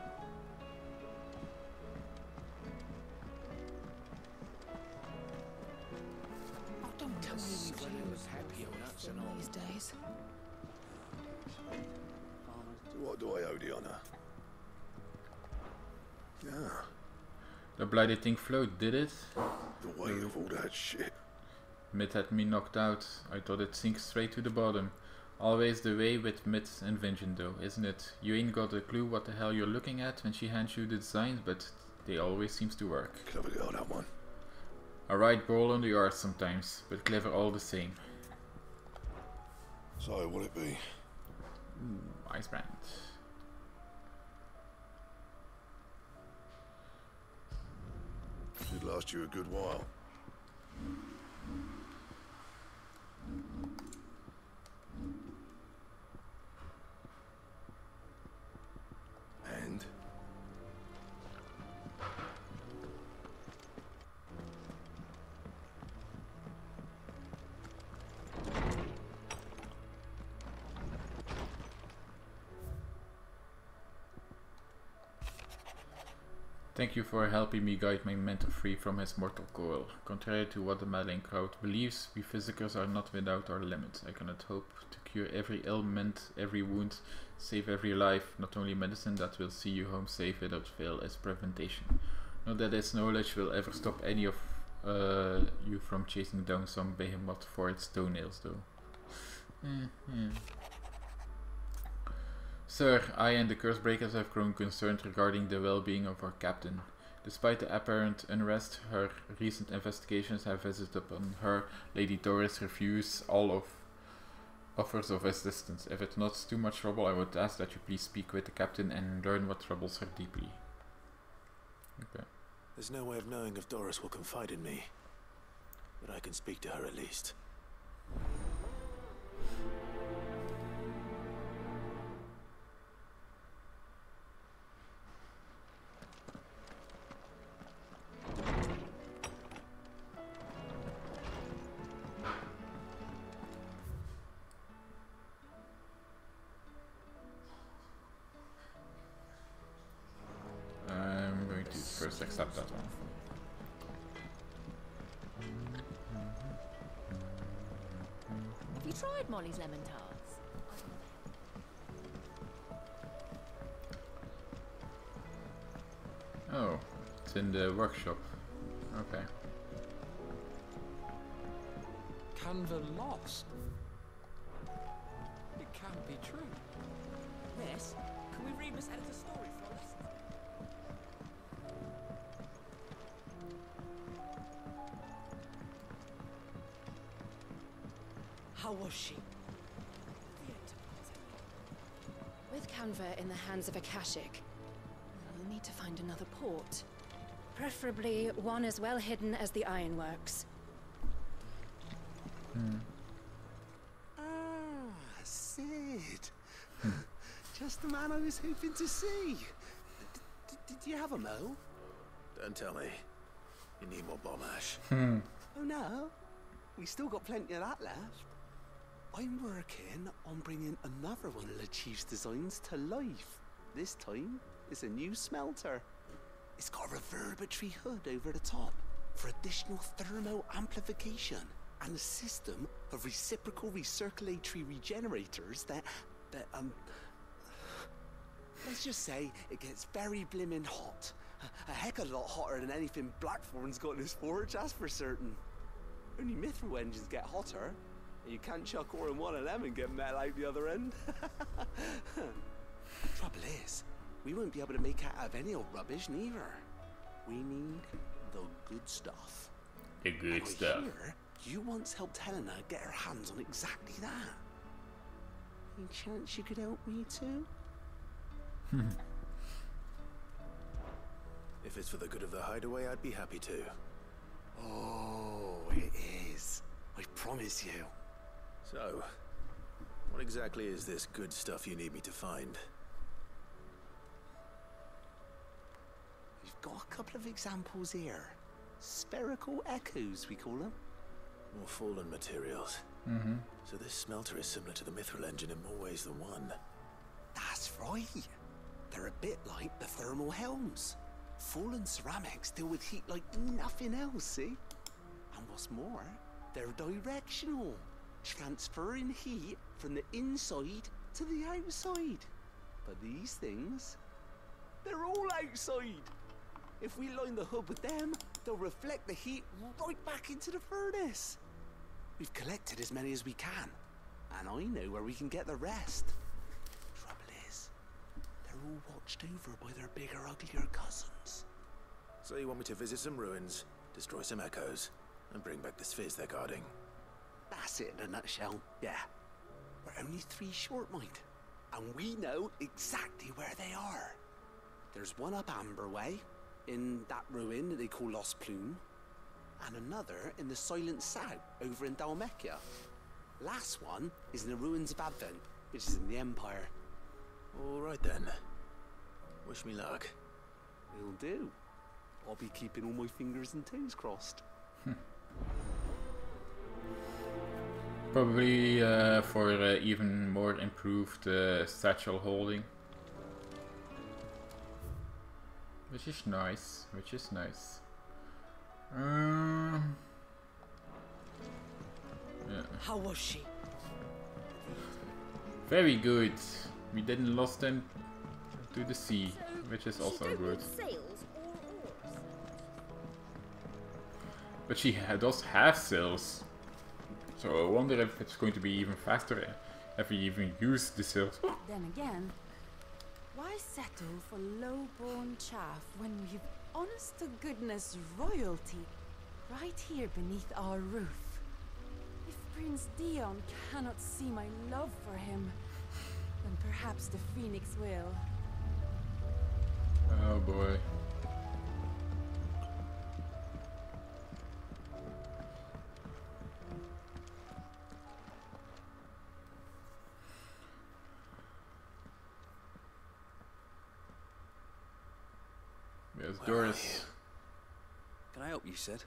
Oh, don't tell me we've run out of happy nuts and all. These days. What do I owe the honor? Yeah, The bloody thing float, did it? the weight of all that shit. Mid had me knocked out. I thought it'd sink straight to the bottom. Always the way with Mid and Vincent though, isn't it? You ain't got a clue what the hell you're looking at when she hands you the designs, but they always seems to work. Clever girl, that one. Alright, brawl on the arse sometimes, but clever all the same. So, what'll it be? Ooh, Ice Brand. Should last you a good while. And? Thank you for helping me guide my mentor free from his mortal coil. Contrary to what the meddling crowd believes, we physicers are not without our limits. I cannot hope to cure every ailment, every wound, save every life. Not only medicine that will see you home safe without fail is preventation. Not that this knowledge will ever stop any of you from chasing down some behemoth for its toenails though. Sir, I and the Cursebreakers have grown concerned regarding the well-being of our captain. Despite the apparent unrest her recent investigations have visited upon her, Lady Doris refused all offers of assistance. If it's not too much trouble, I would ask that you please speak with the captain and learn what troubles her deeply. Okay. There's no way of knowing if Doris will confide in me, but I can speak to her at least. I'm going to first accept that one. Have you tried Molly's lemon tarts? Oh, it's in the workshop. Okay. Canva lost. It can't be true. Miss, can we read Miss Editor's story for us? How was she? With Canva in the hands of Akashic, we'll need to find another port. Preferably one as well hidden as the ironworks. Ah, Sid. Just the man I was hoping to see. Did you have a mo? Don't tell me. You need more bomb ash. Oh no, we still got plenty of that left. I'm working on bringing another one of the Chief's designs to life. This time, it's a new smelter. It's got a reverberatory hood over the top for additional thermal amplification and a system of reciprocal recirculatory regenerators that let's just say it gets very blimmin' hot. A heck of a lot hotter than anything Blackthorn's got in his forge, that's for certain. Only mithril engines get hotter. You can't chuck ore in one of them and get metal out the other end. Trouble is, we won't be able to make it out of any old rubbish neither. We need the good stuff. The good and stuff. I hear you once helped Helena get her hands on exactly that. Any chance you could help me too? If it's for the good of the hideaway, I'd be happy to. Oh, it is. I promise you. So, what exactly is this good stuff you need me to find? We've got a couple of examples here. Spherical echoes, we call them. More fallen materials. Mm-hmm. So this smelter is similar to the mithril engine in more ways than one. That's right. They're a bit like the thermal helms. Fallen ceramics deal with heat like nothing else, see? And what's more, they're directional, transferring heat from the inside to the outside. But these things, they're all outside. If we line the hub with them, they'll reflect the heat right back into the furnace. We've collected as many as we can, and I know where we can get the rest. Trouble is, they're all watched over by their bigger, uglier cousins. So you want me to visit some ruins, destroy some echoes, and bring back the spheres they're guarding? That's it in a nutshell, yeah. We're only 3 short, mind, and we know exactly where they are. There's one up Amber Way, in that ruin that they call Lost Plume, and another in the Silent South, over in Dalmekia. Last one is in the ruins of Advent, which is in the Empire. All right then. Wish me luck. Will do. I'll be keeping all my fingers and toes crossed. Probably for even more improved satchel holding. Which is nice, Yeah. How was she? Very good. We didn't lose them to the sea, which is also good. Sails or oars? But she does have sails. So I wonder if it's going to be even faster if we even use the sails. Then again, why settle for low-born chaff when we've honest-to-goodness royalty right here beneath our roof? If Prince Dion cannot see my love for him, then perhaps the Phoenix will. Oh boy. Yes, Doris. Can I help you, Sid?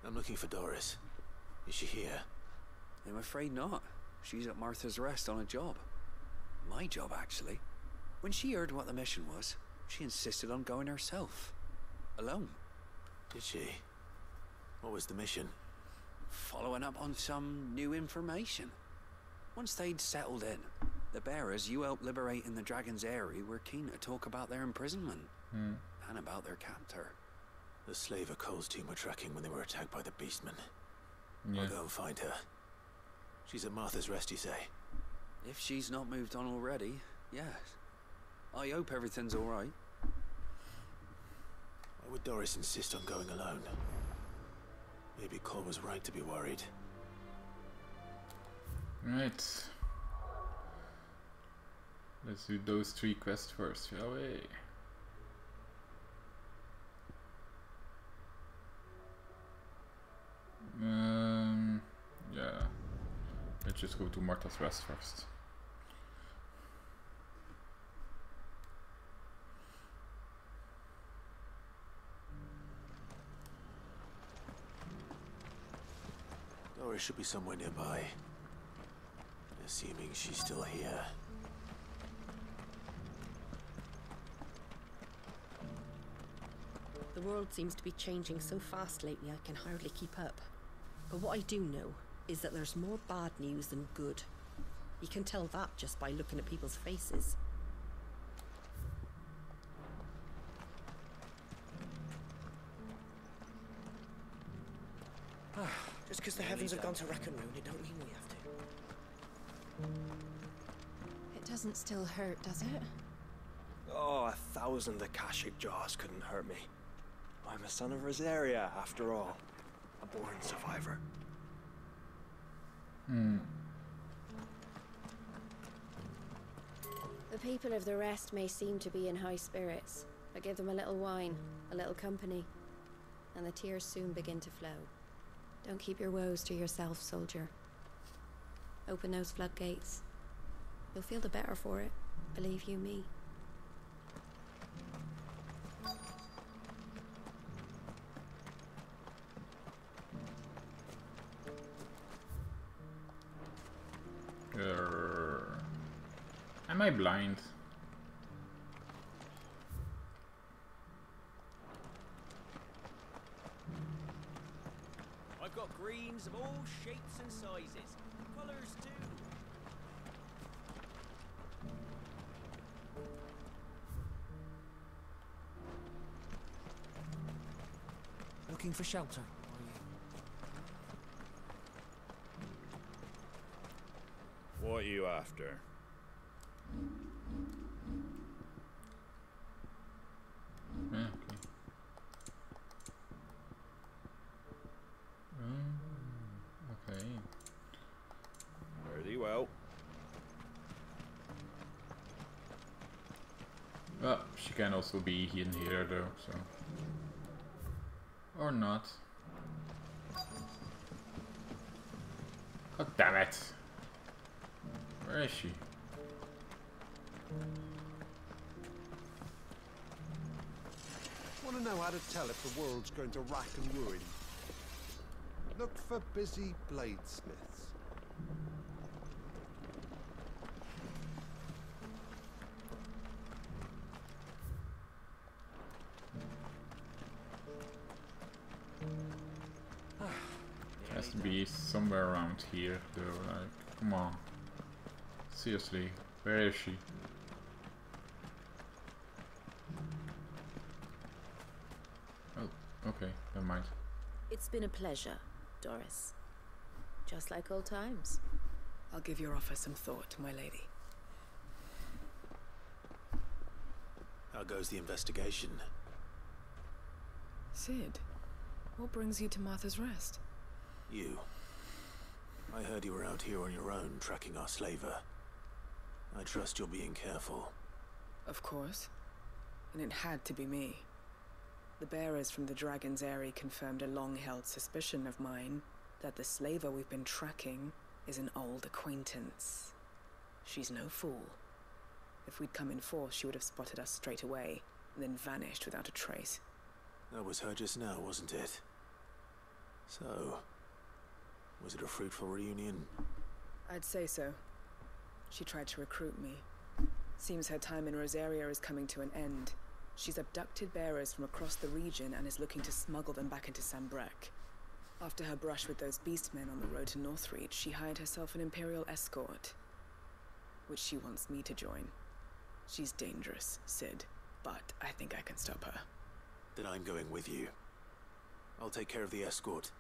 I'm looking for Doris. Is she here? I'm afraid not. She's at Martha's Rest on a job. My job, actually. When she heard what the mission was, she insisted on going herself. Alone. Did she? What was the mission? Following up on some new information. Once they'd settled in, the bearers you helped liberate in the Dragon's Eyrie were keen to talk about their imprisonment. And about their captor. The slaver Cole's team were tracking when they were attacked by the Beastmen. Yeah. I'll go and find her. She's at Martha's Rest, you say? If she's not moved on already, yes. I hope everything's alright. Why would Doris insist on going alone? Maybe Cole was right to be worried. Right. Let's do those 3 quests first, shall we? Yeah. Let's just go to Martha's Rest first. Doris should be somewhere nearby. Assuming she's still here. The world seems to be changing so fast lately I can hardly keep up. But what I do know is that there's more bad news than good. You can tell that just by looking at people's faces. Just because the heavens have gone to wreck and ruin, it don't mean we have to. It doesn't still hurt, does it? Oh, 1,000 Akashic jaws couldn't hurt me. I'm a son of Rosaria, after all. A born survivor. The people of the rest may seem to be in high spirits, but give them a little wine, a little company, and the tears soon begin to flow. Don't keep your woes to yourself, soldier. Open those floodgates. You'll feel the better for it, believe you me. Am I blind? I've got greens of all shapes and sizes. Colours too. Looking for shelter, are you? What are you after? Okay. Okay. Very well. Well, she can also be in here though, so. Or not. God damn it! Where is she? Want to know how to tell if the world's going to rack and ruin? Look for busy bladesmiths. Has to be somewhere around here though, like, come on. Seriously, where is she? Oh, okay, never mind. It's been a pleasure, Doris. Just like old times. I'll give your offer some thought, my lady. How goes the investigation? Sid, what brings you to Martha's Rest? You. I heard you were out here on your own, tracking our slaver. I trust you're being careful. Of course. And it had to be me. The bearers from the Dragon's Eyrie confirmed a long-held suspicion of mine that the slaver we've been tracking is an old acquaintance. She's no fool. If we'd come in force, she would have spotted us straight away, and then vanished without a trace. That was her just now, wasn't it? So, was it a fruitful reunion? I'd say so. She tried to recruit me. Seems her time in Rosaria is coming to an end. She's abducted bearers from across the region and is looking to smuggle them back into Sambrec. After her brush with those beastmen on the road to Northreach, she hired herself an Imperial escort, which she wants me to join. She's dangerous, Sid, but I think I can stop her. Then I'm going with you. I'll take care of the escort.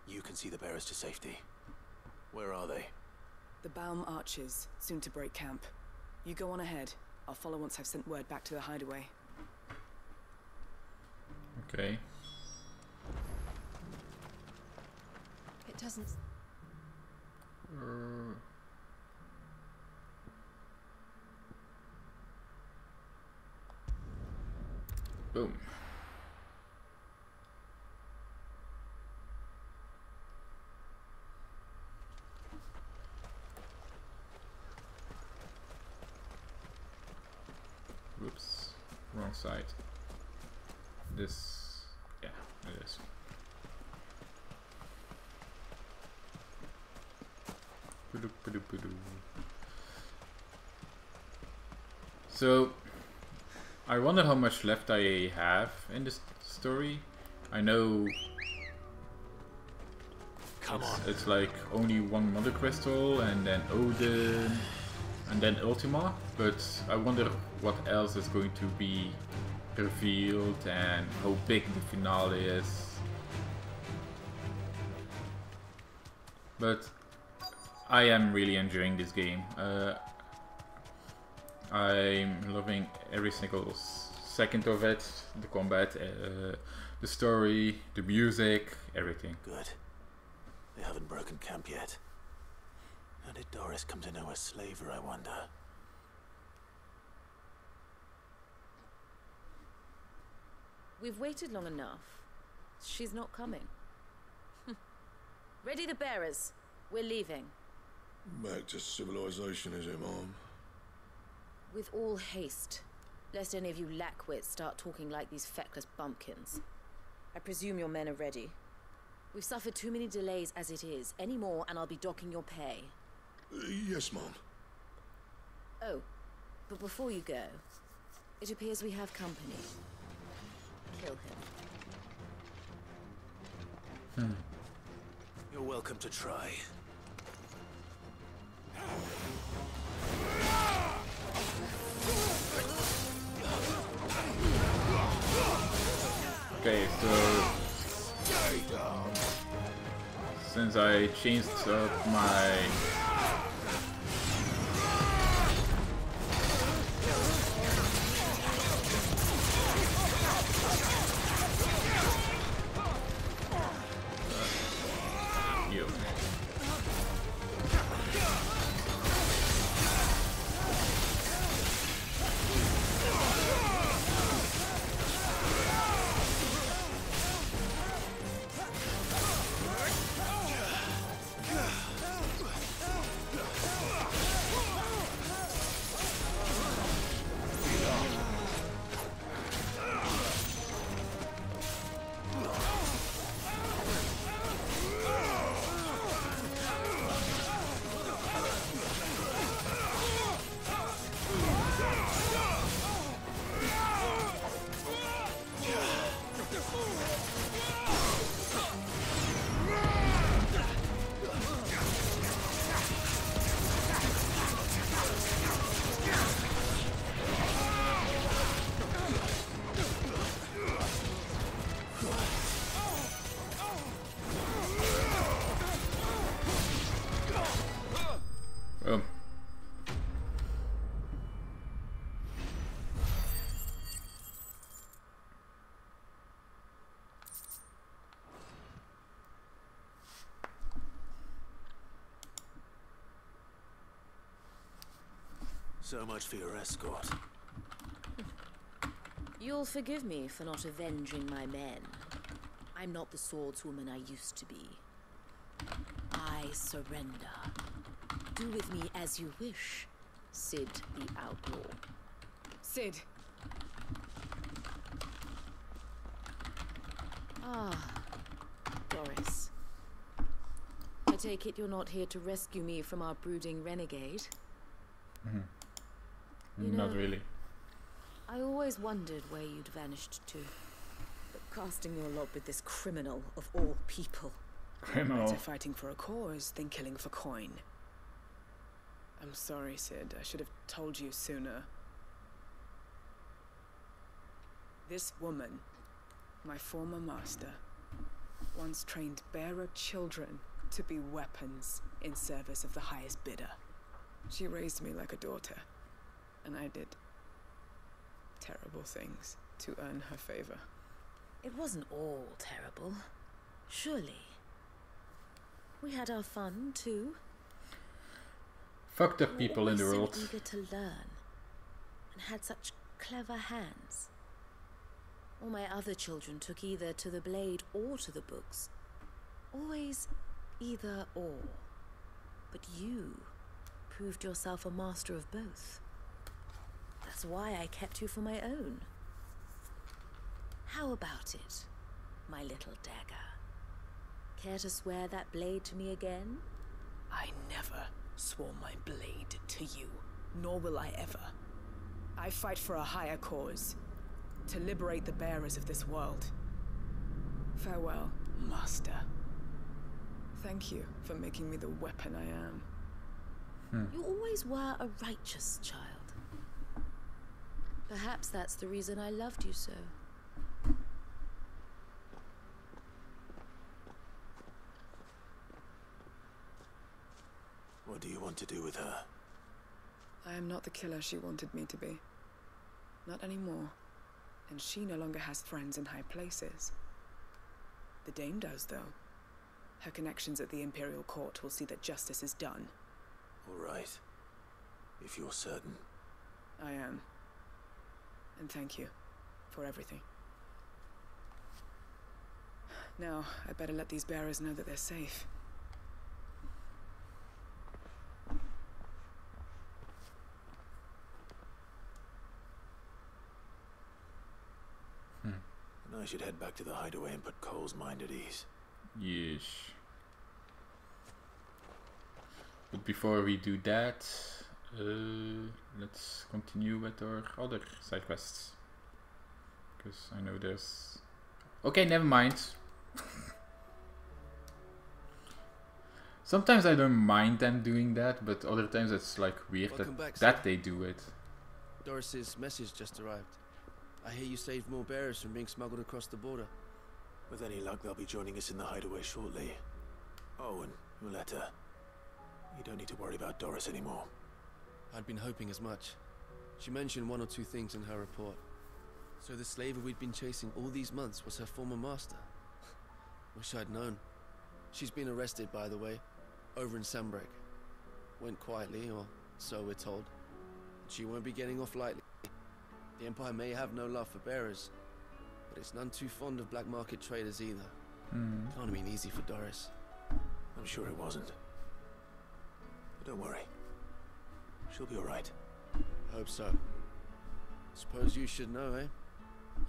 You can see the bearers to safety. Where are they? The Baum Archers, soon to break camp. You go on ahead. I'll follow once I've sent word back to the hideaway. Okay. It doesn't... Boom. Whoops, wrong side. This, yeah, it is. So, I wonder how much left I have in this story. I know it's like only one Mother Crystal and then Odin and then Ultima, but I wonder what else is going to be revealed and how big the finale is. But I am really enjoying this game. I'm loving every single second of it. The combat, the story, the music, everything. Good. They haven't broken camp yet. How did Doris come to know a slaver, I wonder? We've waited long enough. She's not coming. Ready the bearers. We're leaving. Back to civilization, is it, Mom? With all haste, lest any of you lackwits start talking like these feckless bumpkins. I presume your men are ready. We've suffered too many delays as it is. Any more and I'll be docking your pay. Yes, Mom. Oh, but before you go, it appears we have company. Kill him. You're welcome to try. Okay, so since I changed up my So much for your escort. You'll forgive me for not avenging my men. I'm not the swordswoman I used to be. I surrender. Do with me as you wish, Sid the Outlaw. Sid! Ah, Doris. I take it you're not here to rescue me from our brooding renegade? Not really. I always wondered where you'd vanished to. But casting your lot with this criminal of all people. Criminal. Better fighting for a cause than killing for coin. I'm sorry, Sid. I should have told you sooner. This woman, my former master, once trained bearer children to be weapons in service of the highest bidder. She raised me like a daughter, and I did terrible things to earn her favor. It wasn't all terrible, surely. We had our fun too. Fucked up people in the world. So eager to learn, and had such clever hands. All my other children took either to the blade or to the books. Always either or. But you proved yourself a master of both. That's why I kept you for my own. How about it, my little dagger? Care to swear that blade to me again? I never swore my blade to you, nor will I ever. I fight for a higher cause, to liberate the bearers of this world. Farewell, Master. Thank you for making me the weapon I am. You always were a righteous child. Perhaps that's the reason I loved you so. What do you want to do with her? I am not the killer she wanted me to be. Not anymore. And she no longer has friends in high places. The Dame does, though. Her connections at the Imperial Court will see that justice is done. All right. If you're certain. I am. And thank you for everything. Now, I better let these bearers know that they're safe. And I should head back to the hideaway and put Cole's mind at ease. Yes. But before we do that, let's continue with our other side quests. Because I know there's... Okay, never mind. Sometimes I don't mind them doing that, but other times it's like weird that they do it. Doris's message just arrived. I hear you saved more bearers from being smuggled across the border. With any luck, they'll be joining us in the hideaway shortly. Oh, and Muleta. You don't need to worry about Doris anymore. I'd been hoping as much. She mentioned one or two things in her report. So the slaver we'd been chasing all these months was her former master. Wish I'd known. She's been arrested, by the way, over in Sambrek. Went quietly, or so we're told. She won't be getting off lightly. The Empire may have no love for bearers, but it's none too fond of black market traders either. Can't have been easy for Doris. I'm sure it wasn't. But don't worry. She'll be alright. Hope so. Suppose you should know, eh?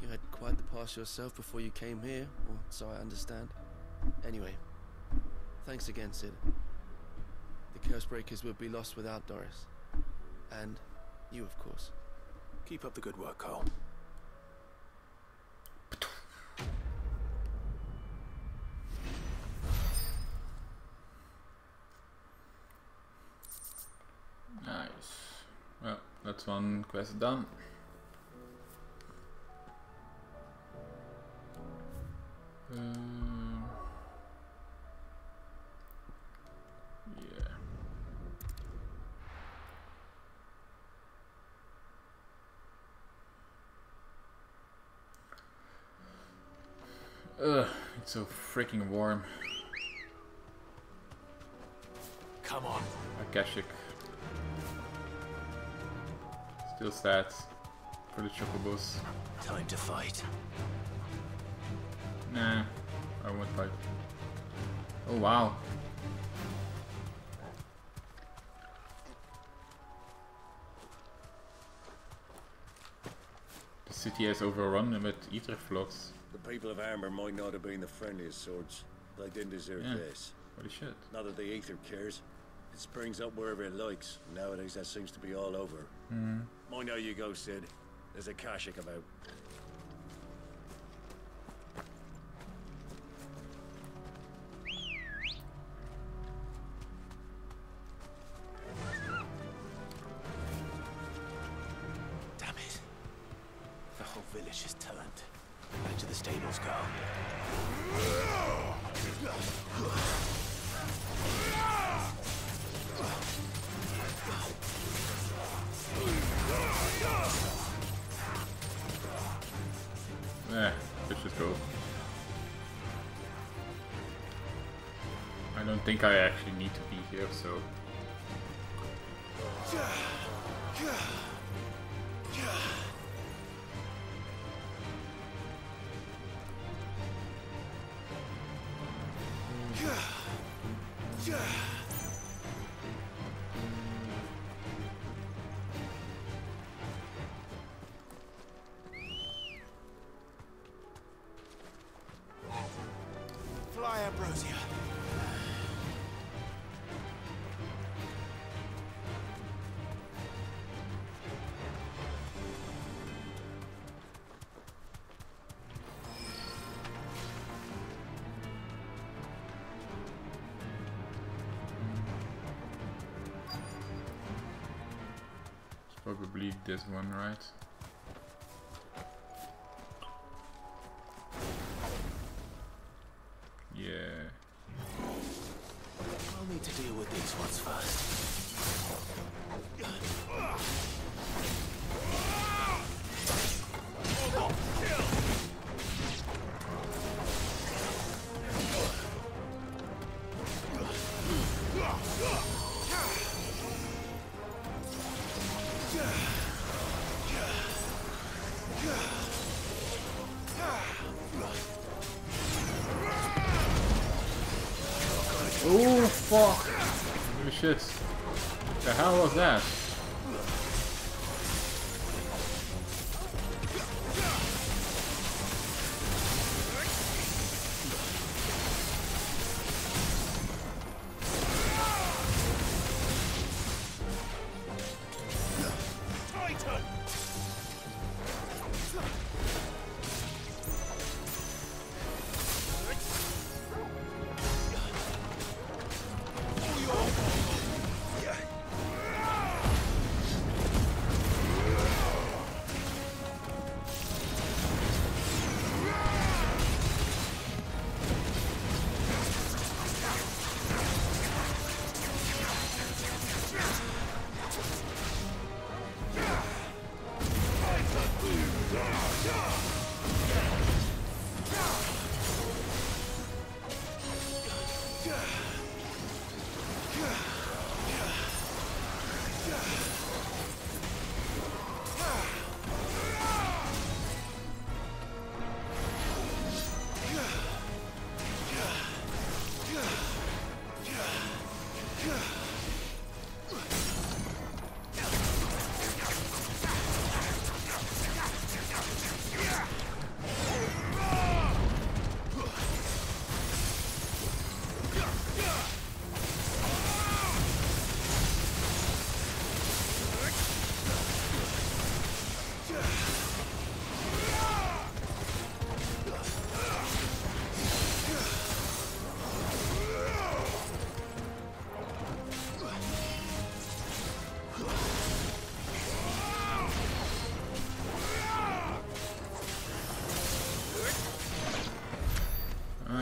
You had quite the past yourself before you came here, or so I understand. Anyway, thanks again, Sid. The Cursebreakers would be lost without Doris. And you, of course. Keep up the good work, Cole. Nice. Well, that's one quest done. Ugh, it's so freaking warm. Come on. Akashic. Still stats for the chocobos. Time to fight. Nah, I won't fight. Oh wow. The city has overrun with ether floods. The people of Armor might not have been the friendliest sorts, but they didn't deserve this. Holy shit. Not that the ether cares. It springs up wherever it likes. Nowadays that seems to be all over. Mind how you go, Sid. There's a Kashik about. Damn it. The whole village has turned. Back to the stables go. Let's just go. I don't think I actually need to be here, so... Fly, Ambrosia. It's probably this one, right? Yeah. I'll need to deal with these ones first. fuck? Holy shit. What the hell was that?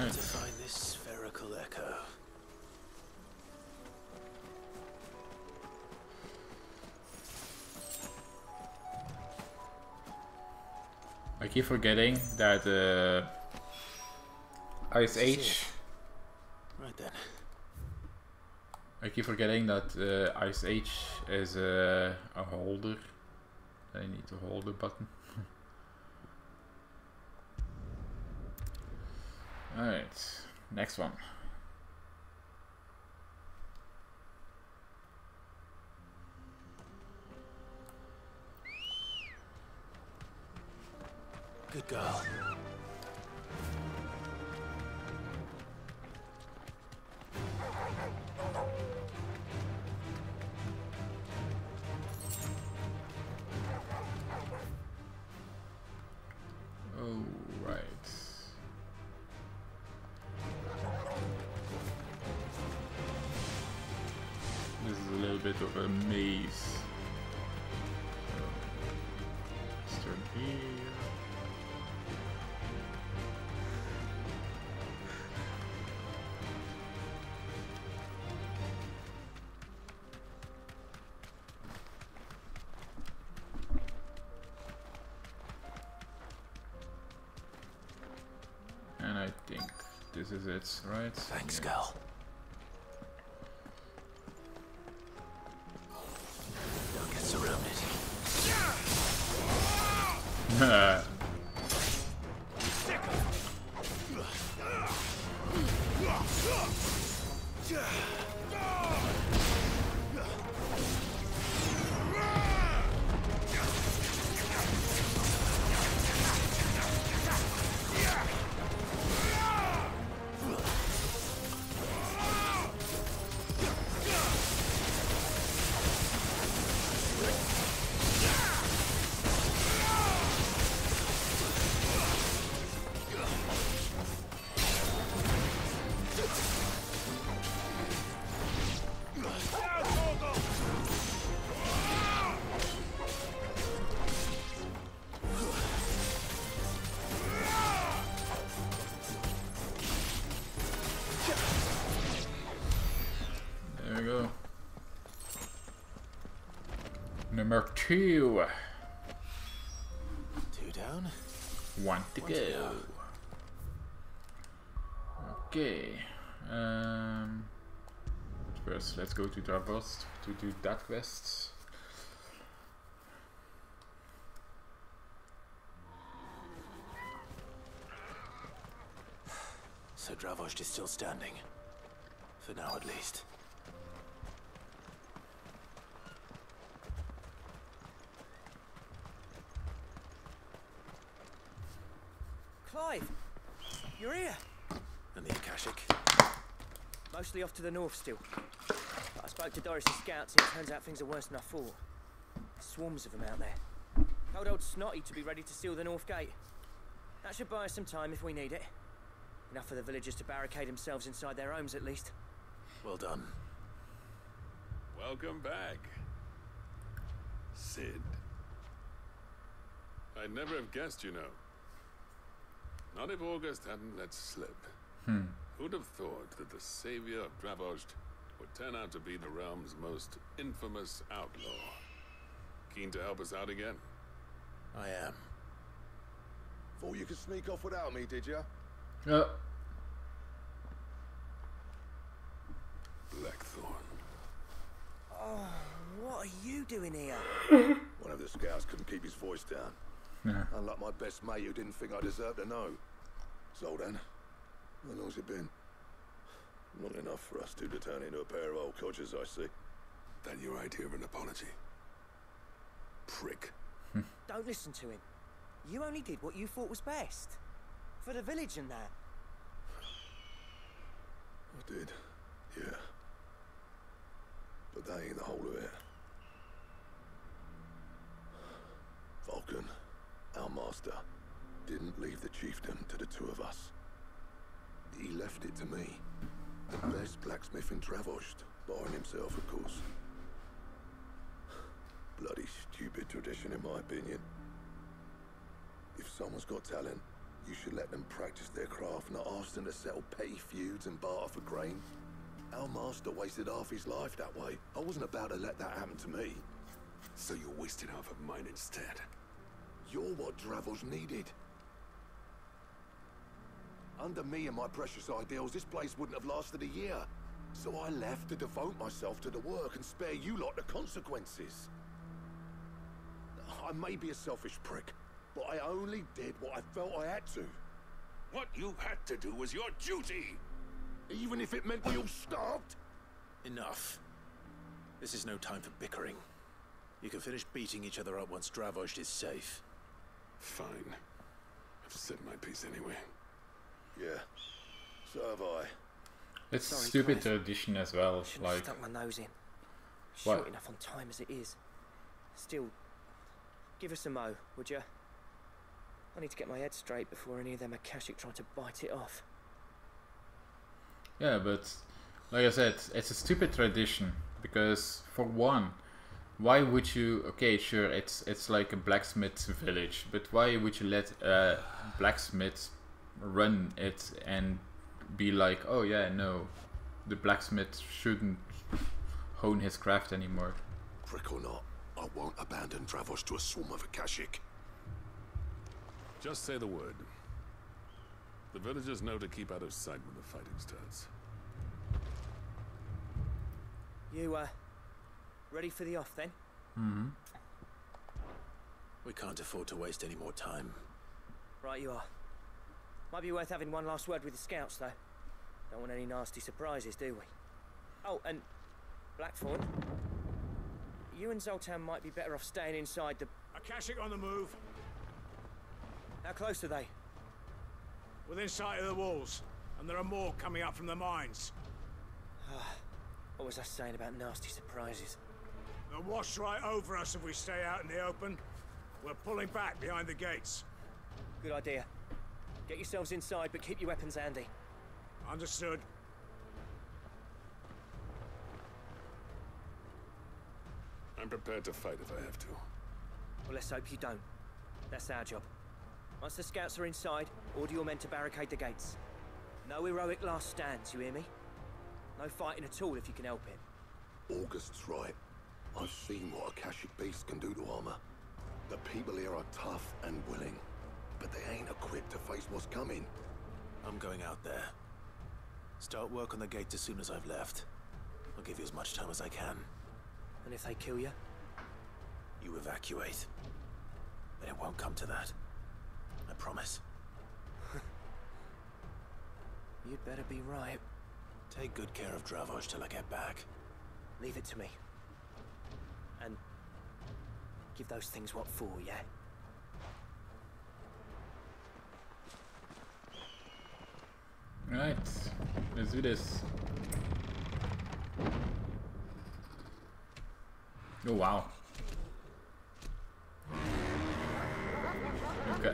To find this spherical echo. I keep forgetting that Ice Age. Right then. I keep forgetting that Ice Age is a holder. I need to hold the button. Alright, next one. Good girl. Oh, right. This is a little bit of a maze. Let's turn here. And I think this is it, right? Thanks, girl. Don't get surrounded. There we go. Number 2. 2 down. 1 to go. Okay. First, let's go to Davos to do that quest. So Dravost is still standing. For now, at least. Clive! You're here! And the Akashic? Mostly off to the north still. But I spoke to Doris' scouts and it turns out things are worse than I thought. Swarms of them out there. Told old Snotty to be ready to seal the north gate. That should buy us some time if we need it. Enough for the villagers to barricade themselves inside their homes at least. Well done. Welcome back, Sid. I'd never have guessed, you know. Not if August hadn't let slip. Who'd have thought that the savior of Dravost would turn out to be the realm's most infamous outlaw? Keen to help us out again? I am. Thought you could sneak off without me, did you? Blackthorn. Oh, what are you doing here? One of the scouts couldn't keep his voice down. Unlike my best mate who didn't think I deserved to know. So then, how long's it been? Not enough for us two to turn into a pair of old codgers, I see. Then your idea of an apology. Prick. Don't listen to him. You only did what you thought was best. For the village and that. I did, yeah. But that ain't the whole of it. Vulcan, our master, didn't leave the chiefdom to the two of us. He left it to me. The best blacksmith in Dravost, barring himself, of course. Bloody stupid tradition, in my opinion. If someone's got talent, you should let them practice their craft, not ask them to settle petty feuds and barter for grain. Our master wasted half his life that way. I wasn't about to let that happen to me. So you wasted half of mine instead. You're what Dravost needed. Under me and my precious ideals, this place wouldn't have lasted a year. So I left to devote myself to the work and spare you lot the consequences. I may be a selfish prick, but I only did what I felt I had to. What you had to do was your duty! Even if it meant we all starved? Enough. This is no time for bickering. You can finish beating each other up once Dravost is safe. Fine. I've said my piece anyway. Yeah, so have I. It's Sorry, stupid Clive. tradition as well. Shouldn't have Like, stuck my nose in. What? Short enough on time as it is. Still, give us a mo, would you? I need to get my head straight before any of them Akashic try to bite it off. yeah, but like I said, it's a stupid tradition because for one, why would you? Okay, sure, it's like a blacksmith village, but why would you let a blacksmith run it and be like, oh yeah, no, the blacksmith shouldn't hone his craft anymore? Prick or not, I won't abandon Dravost to a swarm of Akashic. Just say the word. The villagers know to keep out of sight when the fighting starts. You, ready for the off then? Mm-hmm. We can't afford to waste any more time. Right you are. Might be worth having one last word with the scouts, though. Don't want any nasty surprises, do we? Oh, and Blackthorn, you and Zoltan might be better off staying inside the... Akashic on the move. How close are they? Within sight of the walls. And there are more coming up from the mines. What was I saying about nasty surprises? They'll wash right over us if we stay out in the open. We're pulling back behind the gates. Good idea. Get yourselves inside, but keep your weapons handy. Understood. I'm prepared to fight if I have to. Well, let's hope you don't. That's our job. Once the scouts are inside, order your men to barricade the gates. No heroic last stands, you hear me? No fighting at all if you can help it. August's right. I've seen what Akashic beasts can do to armor. The people here are tough and willing, but they ain't equipped to face what's coming. I'm going out there. Start work on the gate as soon as I've left. I'll give you as much time as I can. And if they kill you? You evacuate. But it won't come to that. I promise. You'd better be right. Take good care of Dravoj till I get back. Leave it to me. And give those things what for, yeah? Right, let's do this. Oh wow.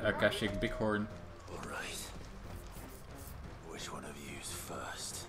Akashic Bighorn. Alright. Which one of you's first?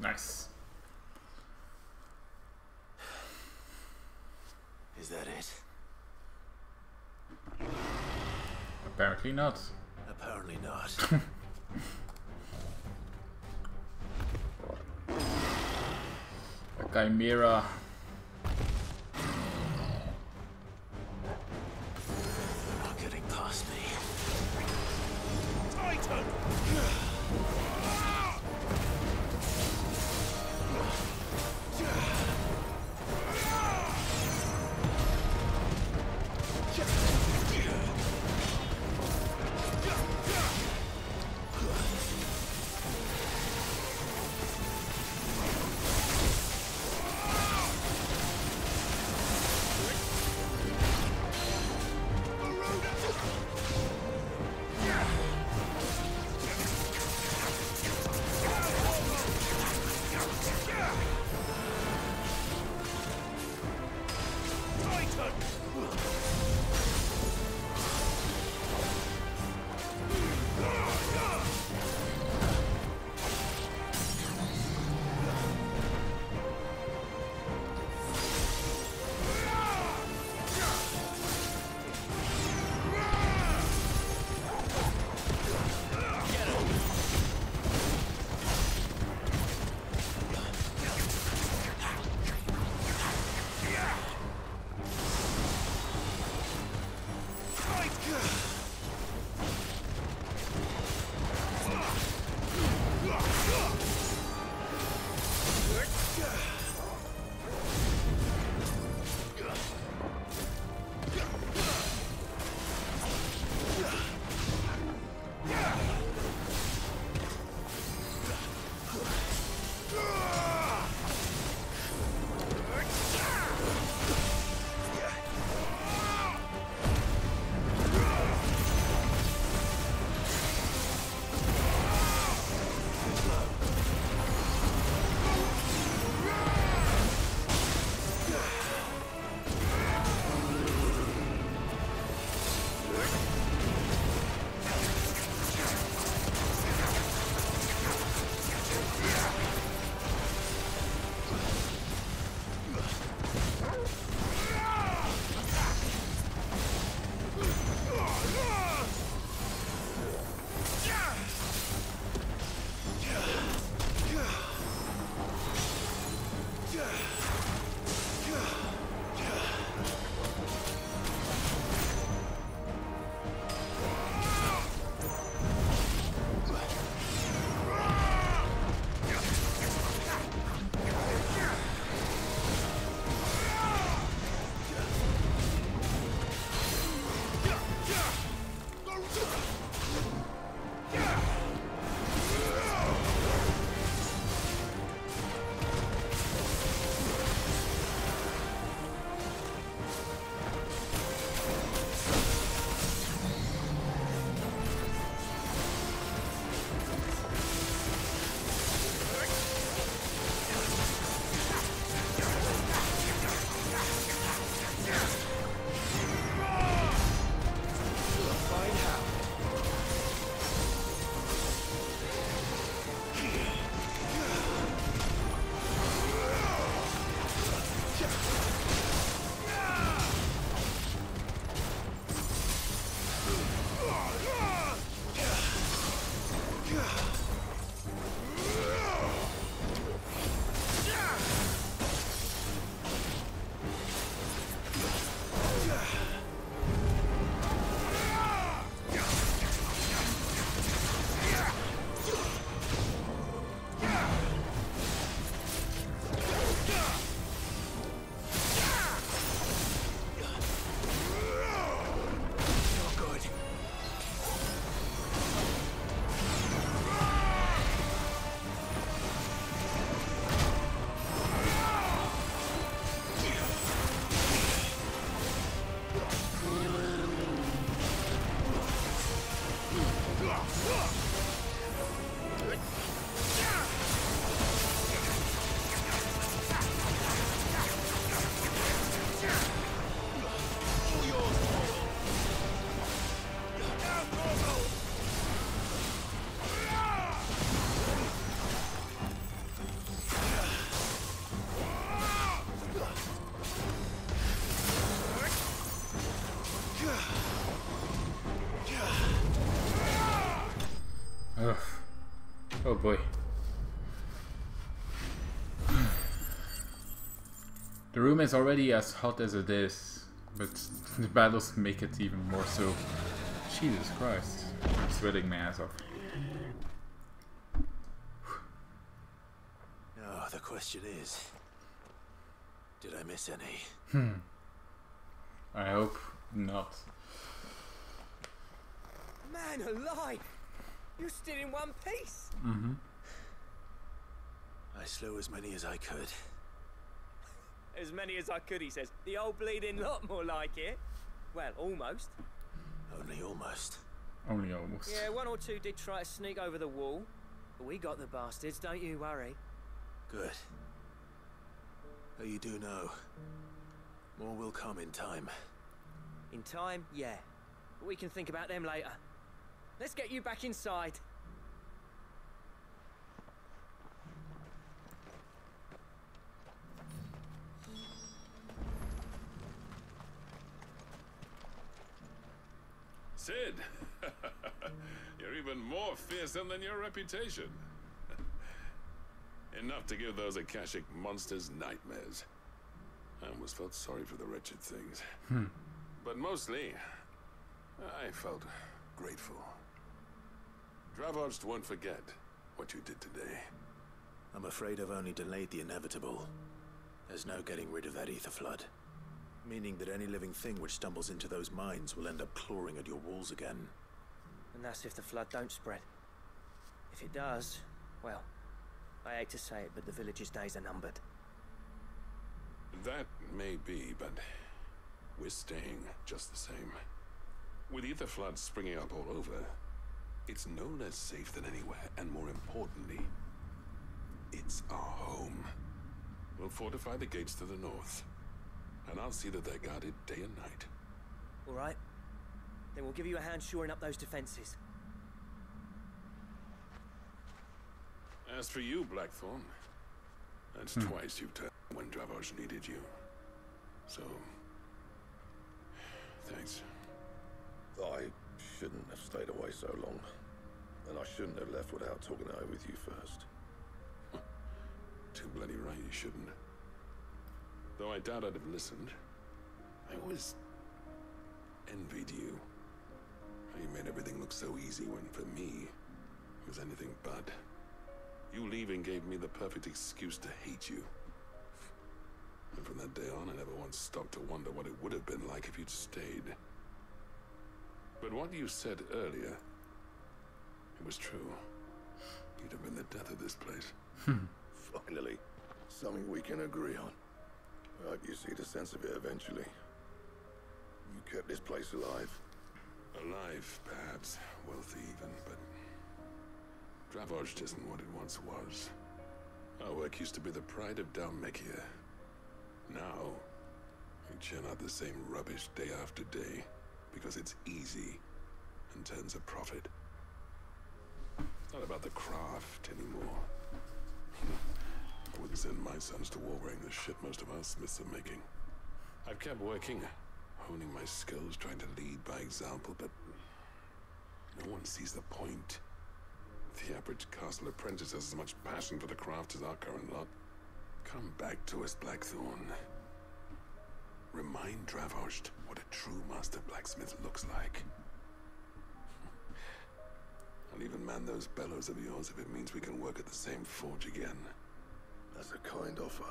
Nice. Is that it? Apparently not. Apparently not. A chimera. They're not getting past me. Titan! Oh boy. The room is already as hot as it is, but the battles make it even more so. Jesus Christ. I'm sweating my ass off. Oh, the question is, did I miss any? I hope not. Man alive! You're still in one piece! I slew as many as I could. As many as I could, he says. The old bleeding lot, more like it. Well, almost. Only almost. Only almost. Yeah, one or two did try to sneak over the wall. But we got the bastards, don't you worry. Good. Though you do know, more will come in time. In time, yeah. But we can think about them later. Let's get you back inside. Sid, you're even more fearsome than your reputation. Enough to give those Akashic monsters nightmares. I almost felt sorry for the wretched things. But mostly, I felt grateful. Dravoged won't forget what you did today. I'm afraid I've only delayed the inevitable. There's no getting rid of that ether flood. Meaning that any living thing which stumbles into those mines will end up clawing at your walls again. And that's if the flood don't spread. If it does, well, I hate to say it, but the village's days are numbered. That may be, but we're staying just the same. With ether floods springing up all over, it's no less safe than anywhere, and more importantly, it's our home. We'll fortify the gates to the north, and I'll see that they're guarded day and night. All right. Then we'll give you a hand shoring up those defenses. As for you, Blackthorn, that's twice you've turned when Dravos needed you. So, thanks. I shouldn't have stayed away so long. And I shouldn't have left without talking it over with you first. Too bloody right you shouldn't. Though I doubt I'd have listened. I always envied you. How you made everything look so easy when, for me, it was anything but. You leaving gave me the perfect excuse to hate you. And from that day on, I never once stopped to wonder what it would have been like if you'd stayed. But what you said earlier, it was true. You'd have been the death of this place. Finally, something we can agree on. I hope you see the sense of it eventually. You kept this place alive. Alive, perhaps. Wealthy even, but Dravoged isn't what it once was. Our work used to be the pride of Dalmekia. Now, we churn out the same rubbish day after day because it's easy and turns a profit. It's not about the craft anymore. I wouldn't send my sons to war wearing the shit most of our smiths are making. I've kept working, honing my skills, trying to lead by example, but no one sees the point. The average castle apprentice has as much passion for the craft as our current lot. Come back to us, Blackthorn. Remind Dravoged what a true master blacksmith looks like. I'll even man those bellows of yours if it means we can work at the same forge again. That's a kind offer.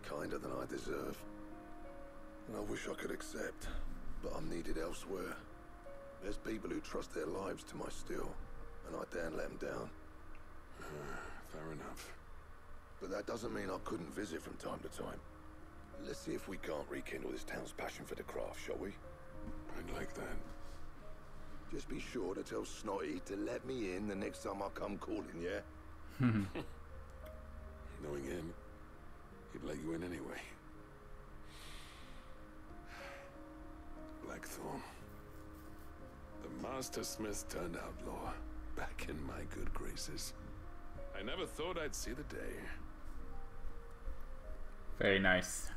Kinder than I deserve. And I wish I could accept, but I'm needed elsewhere. There's people who trust their lives to my steel, and I daren't let them down. Fair enough. But that doesn't mean I couldn't visit from time to time. Let's see if we can't rekindle this town's passion for the craft, shall we? I'd like that. Just be sure to tell Snotty to let me in the next time I come calling, yeah? Knowing him, he'd let you in anyway. Blackthorn. The Master Smith turned outlaw, back in my good graces. I never thought I'd see the day. Very nice.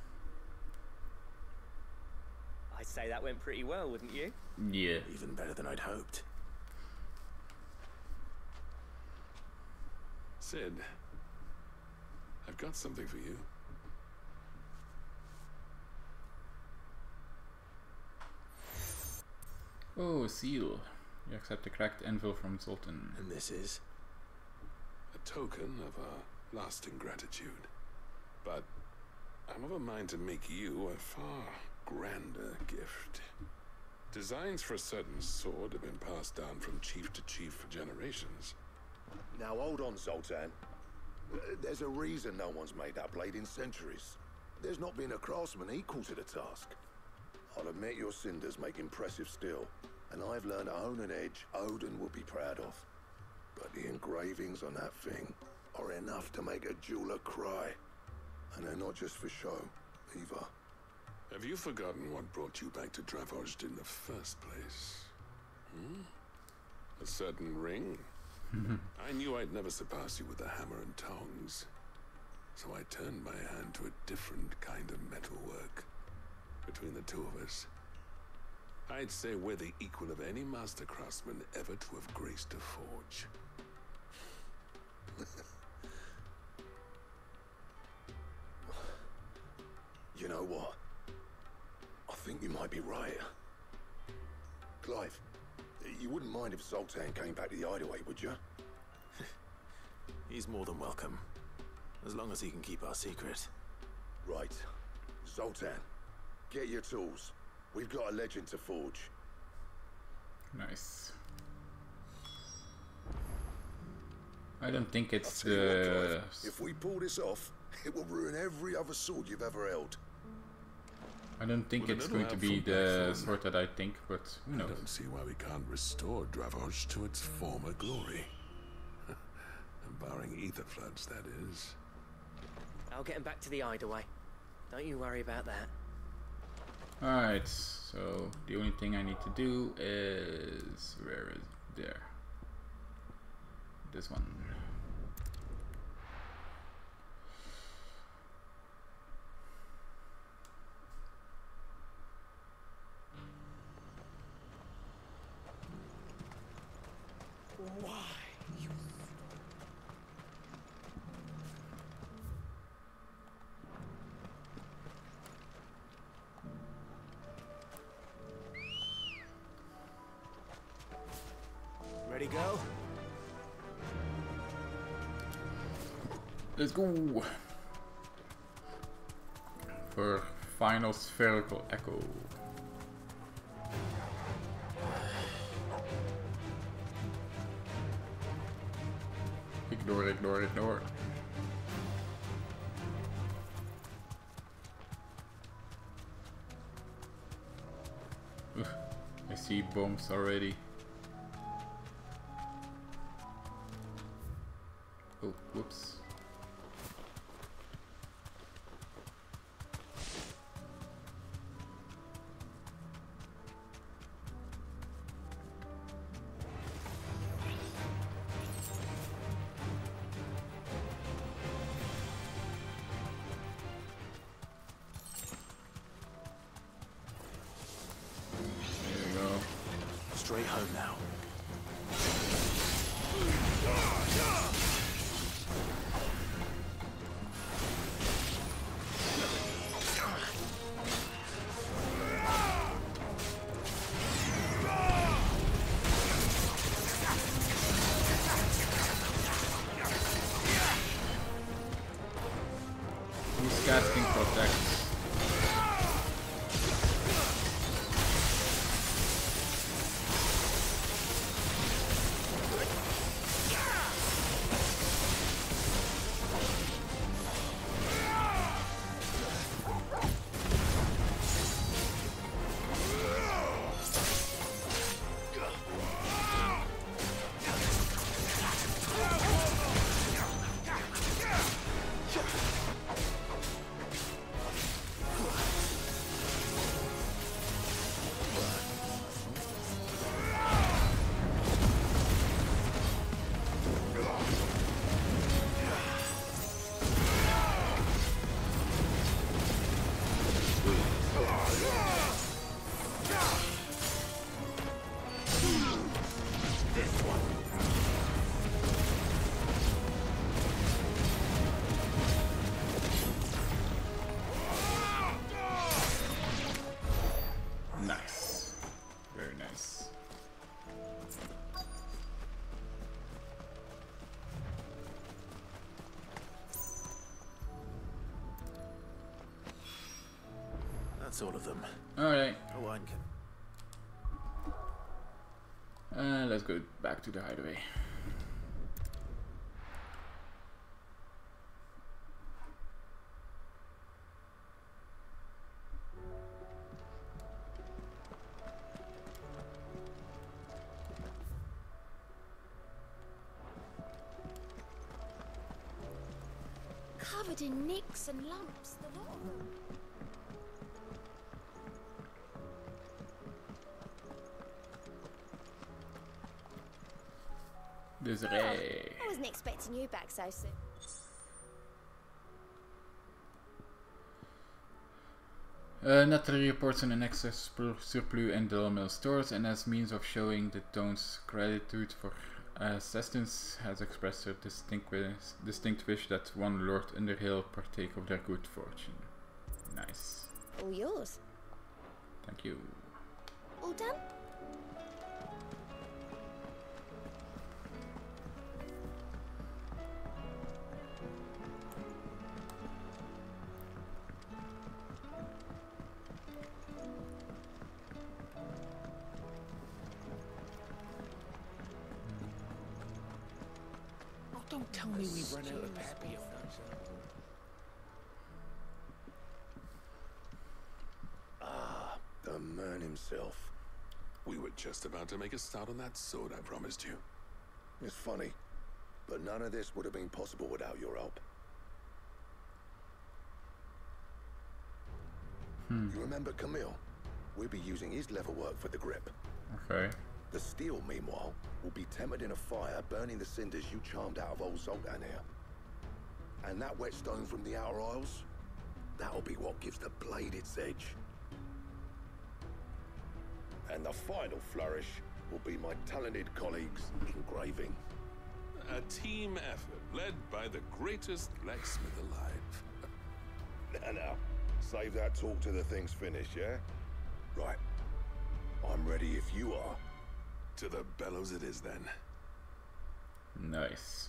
I'd say that went pretty well, wouldn't you? Yeah. Even better than I'd hoped. Sid, I've got something for you. Oh, seal. You accept a cracked anvil from Sultan. And this is? A token of our lasting gratitude. But I'm of a mind to make you a far grander gift. Designs for a certain sword have been passed down from chief to chief for generations. Now hold on, Zoltan. There's a reason no one's made that blade in centuries. There's not been a craftsman equal to the task. I'll admit your cinders make impressive steel, and I've learned to own an edge Odin will be proud of. But the engravings on that thing are enough to make a jeweler cry. And they're not just for show, either. Have you forgotten what brought you back to Dravozd in the first place? Hmm? A certain ring? I knew I'd never surpass you with the hammer and tongs. So I turned my hand to a different kind of metalwork. Between the two of us, I'd say we're the equal of any master craftsman ever to have graced a forge. You know what? I think you might be right. Clive, you wouldn't mind if Zoltan came back to the hideaway, would you? He's more than welcome. As long as he can keep our secret. Right. Zoltan, get your tools. We've got a legend to forge. Nice. I don't think it's the... If we pull this off, it will ruin every other sword you've ever held. I don't think it's going to be the sword that I think, but who knows? I don't see why we can't restore Dravozd to its former glory. Barring ether floods, that is. I'll get him back to the hideaway. Don't you worry about that. Alright, so the only thing I need to do is... where is it? There. This one. Why? Ready, go? Let's go! For final spherical echo. Ignore, ignore, ignore. Ugh, I see bombs already. Oh, whoops. Straight home now. That's all of them. Alright. One Let's go back to the hideaway. Covered in nicks and lumps, the lot of them. Desiree. I wasn't expecting you back so soon. Natalie reports on an excess surplus in the mill stores and as means of showing the town's gratitude for assistance has expressed her distinct wish that one Lord Underhill partake of their good fortune. Nice. All yours. Thank you. All done? Don't tell me we've run out of Peppy. Ah, the man himself. We were just about to make a start on that sword I promised you. It's funny, but none of this would have been possible without your help. You remember Camille? We'll be using his leather work for the grip. Okay. The steel, meanwhile, will be tempered in a fire, burning the cinders you charmed out of old Zoltan here. And that whetstone from the Outer Isles, that'll be what gives the blade its edge. And the final flourish will be my talented colleagues' engraving. A team effort led by the greatest blacksmith alive. Now, save that talk till the thing's finished, yeah? Right. I'm ready if you are. To the bellows it is then. Nice.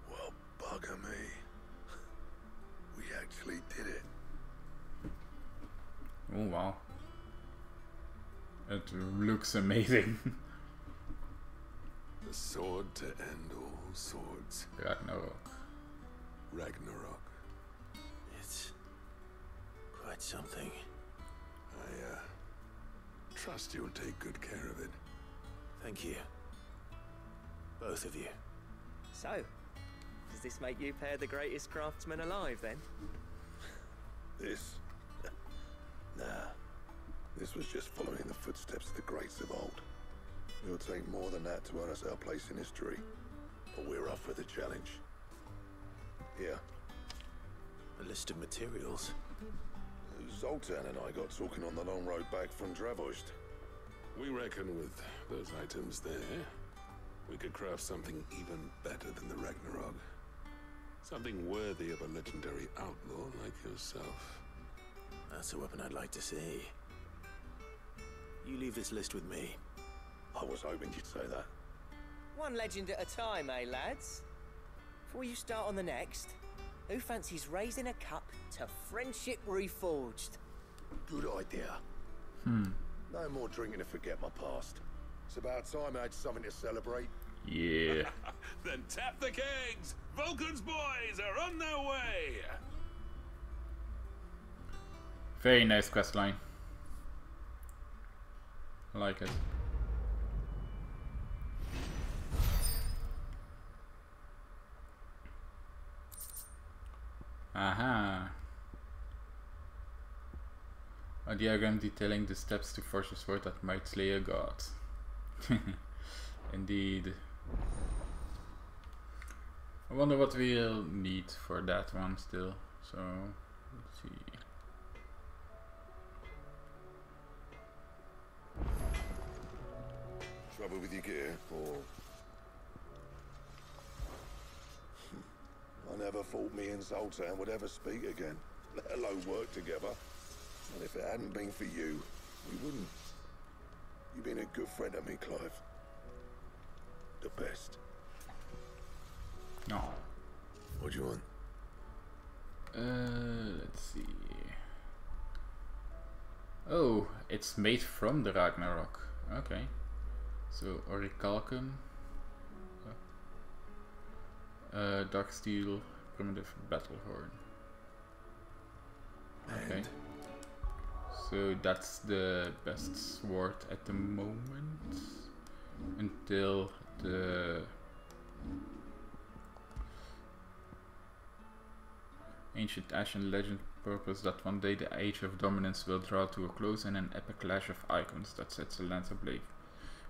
Well, bugger me. We actually did it. Oh wow. It looks amazing. The sword to end all swords. Ragnarok. Ragnarok. It's quite something. I trust you'll take good care of it. Thank you. Both of you. So, does this make you pair the greatest craftsmen alive then? This? Nah. This was just following the footsteps of the greats of old. It'll take more than that to earn us our place in history. But we're up for the challenge. Here. A list of materials. Zoltan and I got talking on the long road back from Dravost. We reckon with those items there, we could craft something even better than the Ragnarok. Something worthy of a legendary outlaw like yourself. That's a weapon I'd like to see. You leave this list with me. I was hoping you'd say that. One legend at a time, eh, lads? Before you start on the next, who fancies raising a cup to friendship reforged? Good idea. No more drinking to forget my past. It's about time I had something to celebrate. Yeah. Then tap the kegs! Vulcan's boys are on their way! Very nice questline. I like it. Aha. A diagram detailing the steps to forge a sword that might slay a god. Indeed. I wonder what we'll need for that one still. So, let's see. Trouble with your gear, or... I never thought me and Zoltan would ever speak again, let alone work together. And if it hadn't been for you, We wouldn't. You've been a good friend to me, Clive. The best. No. What do you want? Let's see. Oh, it's made from the Ragnarok. Okay. So orichalcum, dark steel, primitive battle horn. Okay. So that's the best sword at the moment until the ancient Ashen legend purpose that one day the age of dominance will draw to a close in an epic clash of icons that sets the land ablaze,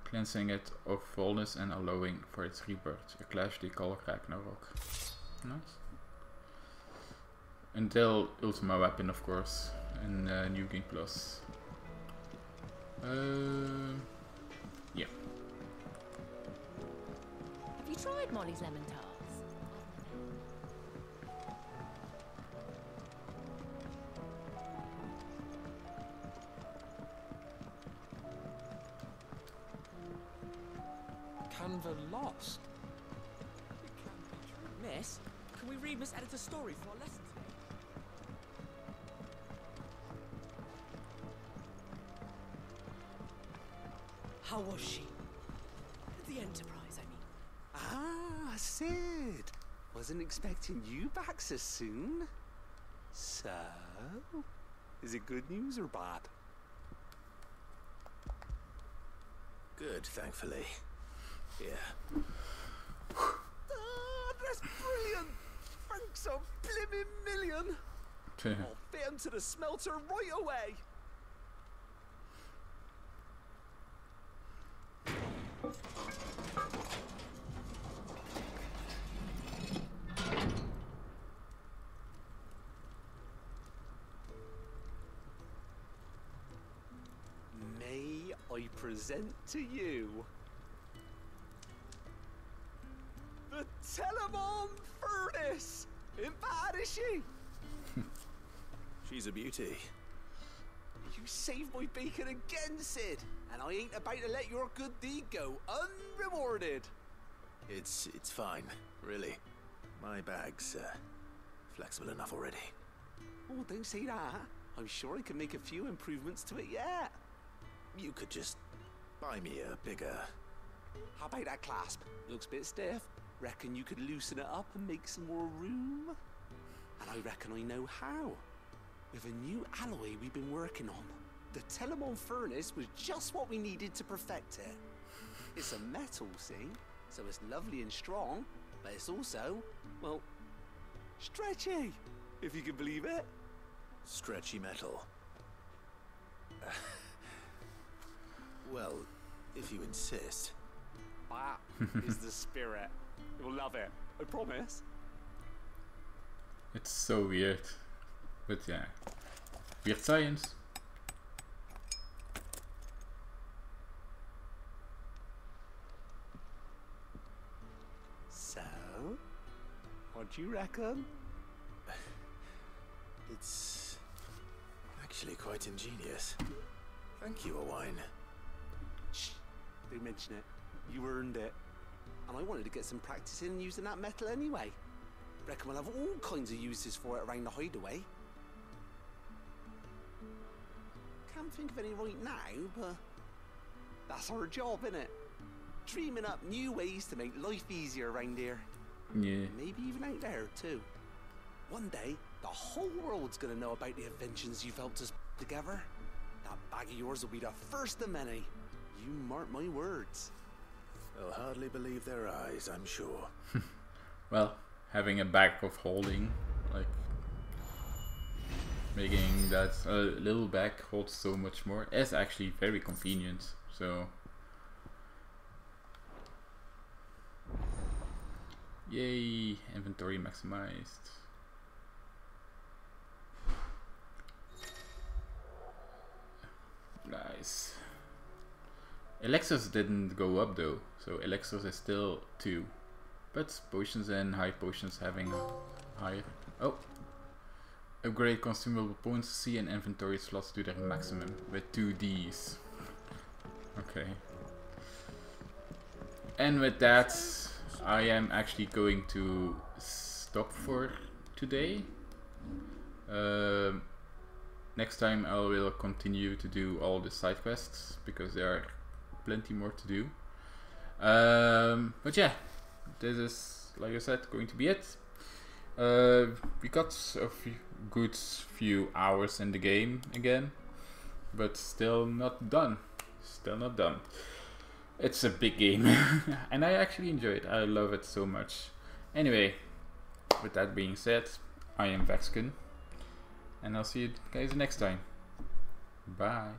cleansing it of fullness and allowing for its rebirth. A clash they call Ragnarok. Nice. Until Ultima Weapon, of course, and New Game Plus. Yeah. Have you tried Molly's lemon tarts? Canva lost. Miss, can we read Miss Editor's story for our lesson today? How was she? The Enterprise, I mean. Ah, Sid. Wasn't expecting you back so soon. So, is it good news or bad? Good, thankfully. Yeah. Ah, that's brilliant! Thanks a blimmin' million! I'll fit him to the smelter right away! May I present to you the Telemon Furnace! Ain't bad, is she? She's a beauty. You saved my bacon again, Sid, and I ain't about to let your good deed go unrewarded. It's fine, really. My bag's flexible enough already. Oh, don't say that. I'm sure I can make a few improvements to it yet. You could just buy me a bigger... How about that clasp? Looks a bit stiff. Reckon you could loosen it up and make some more room? And I reckon I know how. With a new alloy we've been working on. The Telemon Furnace was just what we needed to perfect it. It's a metal, see? So it's lovely and strong, but it's also, well, stretchy, if you can believe it. Stretchy metal. Well, if you insist. That is the spirit. You'll love it, I promise. It's so weird. But yeah. Weird science. So, what do you reckon? It's actually quite ingenious. Thank you, Owain. Shh, don't mention it. You earned it. And I wanted to get some practice in using that metal anyway. Reckon we'll have all kinds of uses for it around the hideaway. Can't think of any right now, but that's our job, innit? Dreaming up new ways to make life easier around here. Yeah. Maybe even out there, too. One day, the whole world's gonna know about the inventions you've helped us put together. That bag of yours will be the first of many. You mark my words. They'll hardly believe their eyes, I'm sure. Well, having a bag of holding, like making that little bag hold so much more, is actually very convenient. So, yay, inventory maximized. Nice. Elixirs didn't go up though, so Elixirs is still 2. But potions and high potions having higher... Oh! Upgrade consumable points C and inventory slots to their maximum with 2 Ds. Okay. And with that, I am actually going to stop for today. Next time I will continue to do all the side quests because there are plenty more to do. But yeah, this is, like I said, going to be it. We got a good few hours in the game again, but still not done. Still not done. It's a big game and I actually enjoy it. I love it so much. Anyway, with that being said, I am Vexken and I'll see you guys next time. Bye.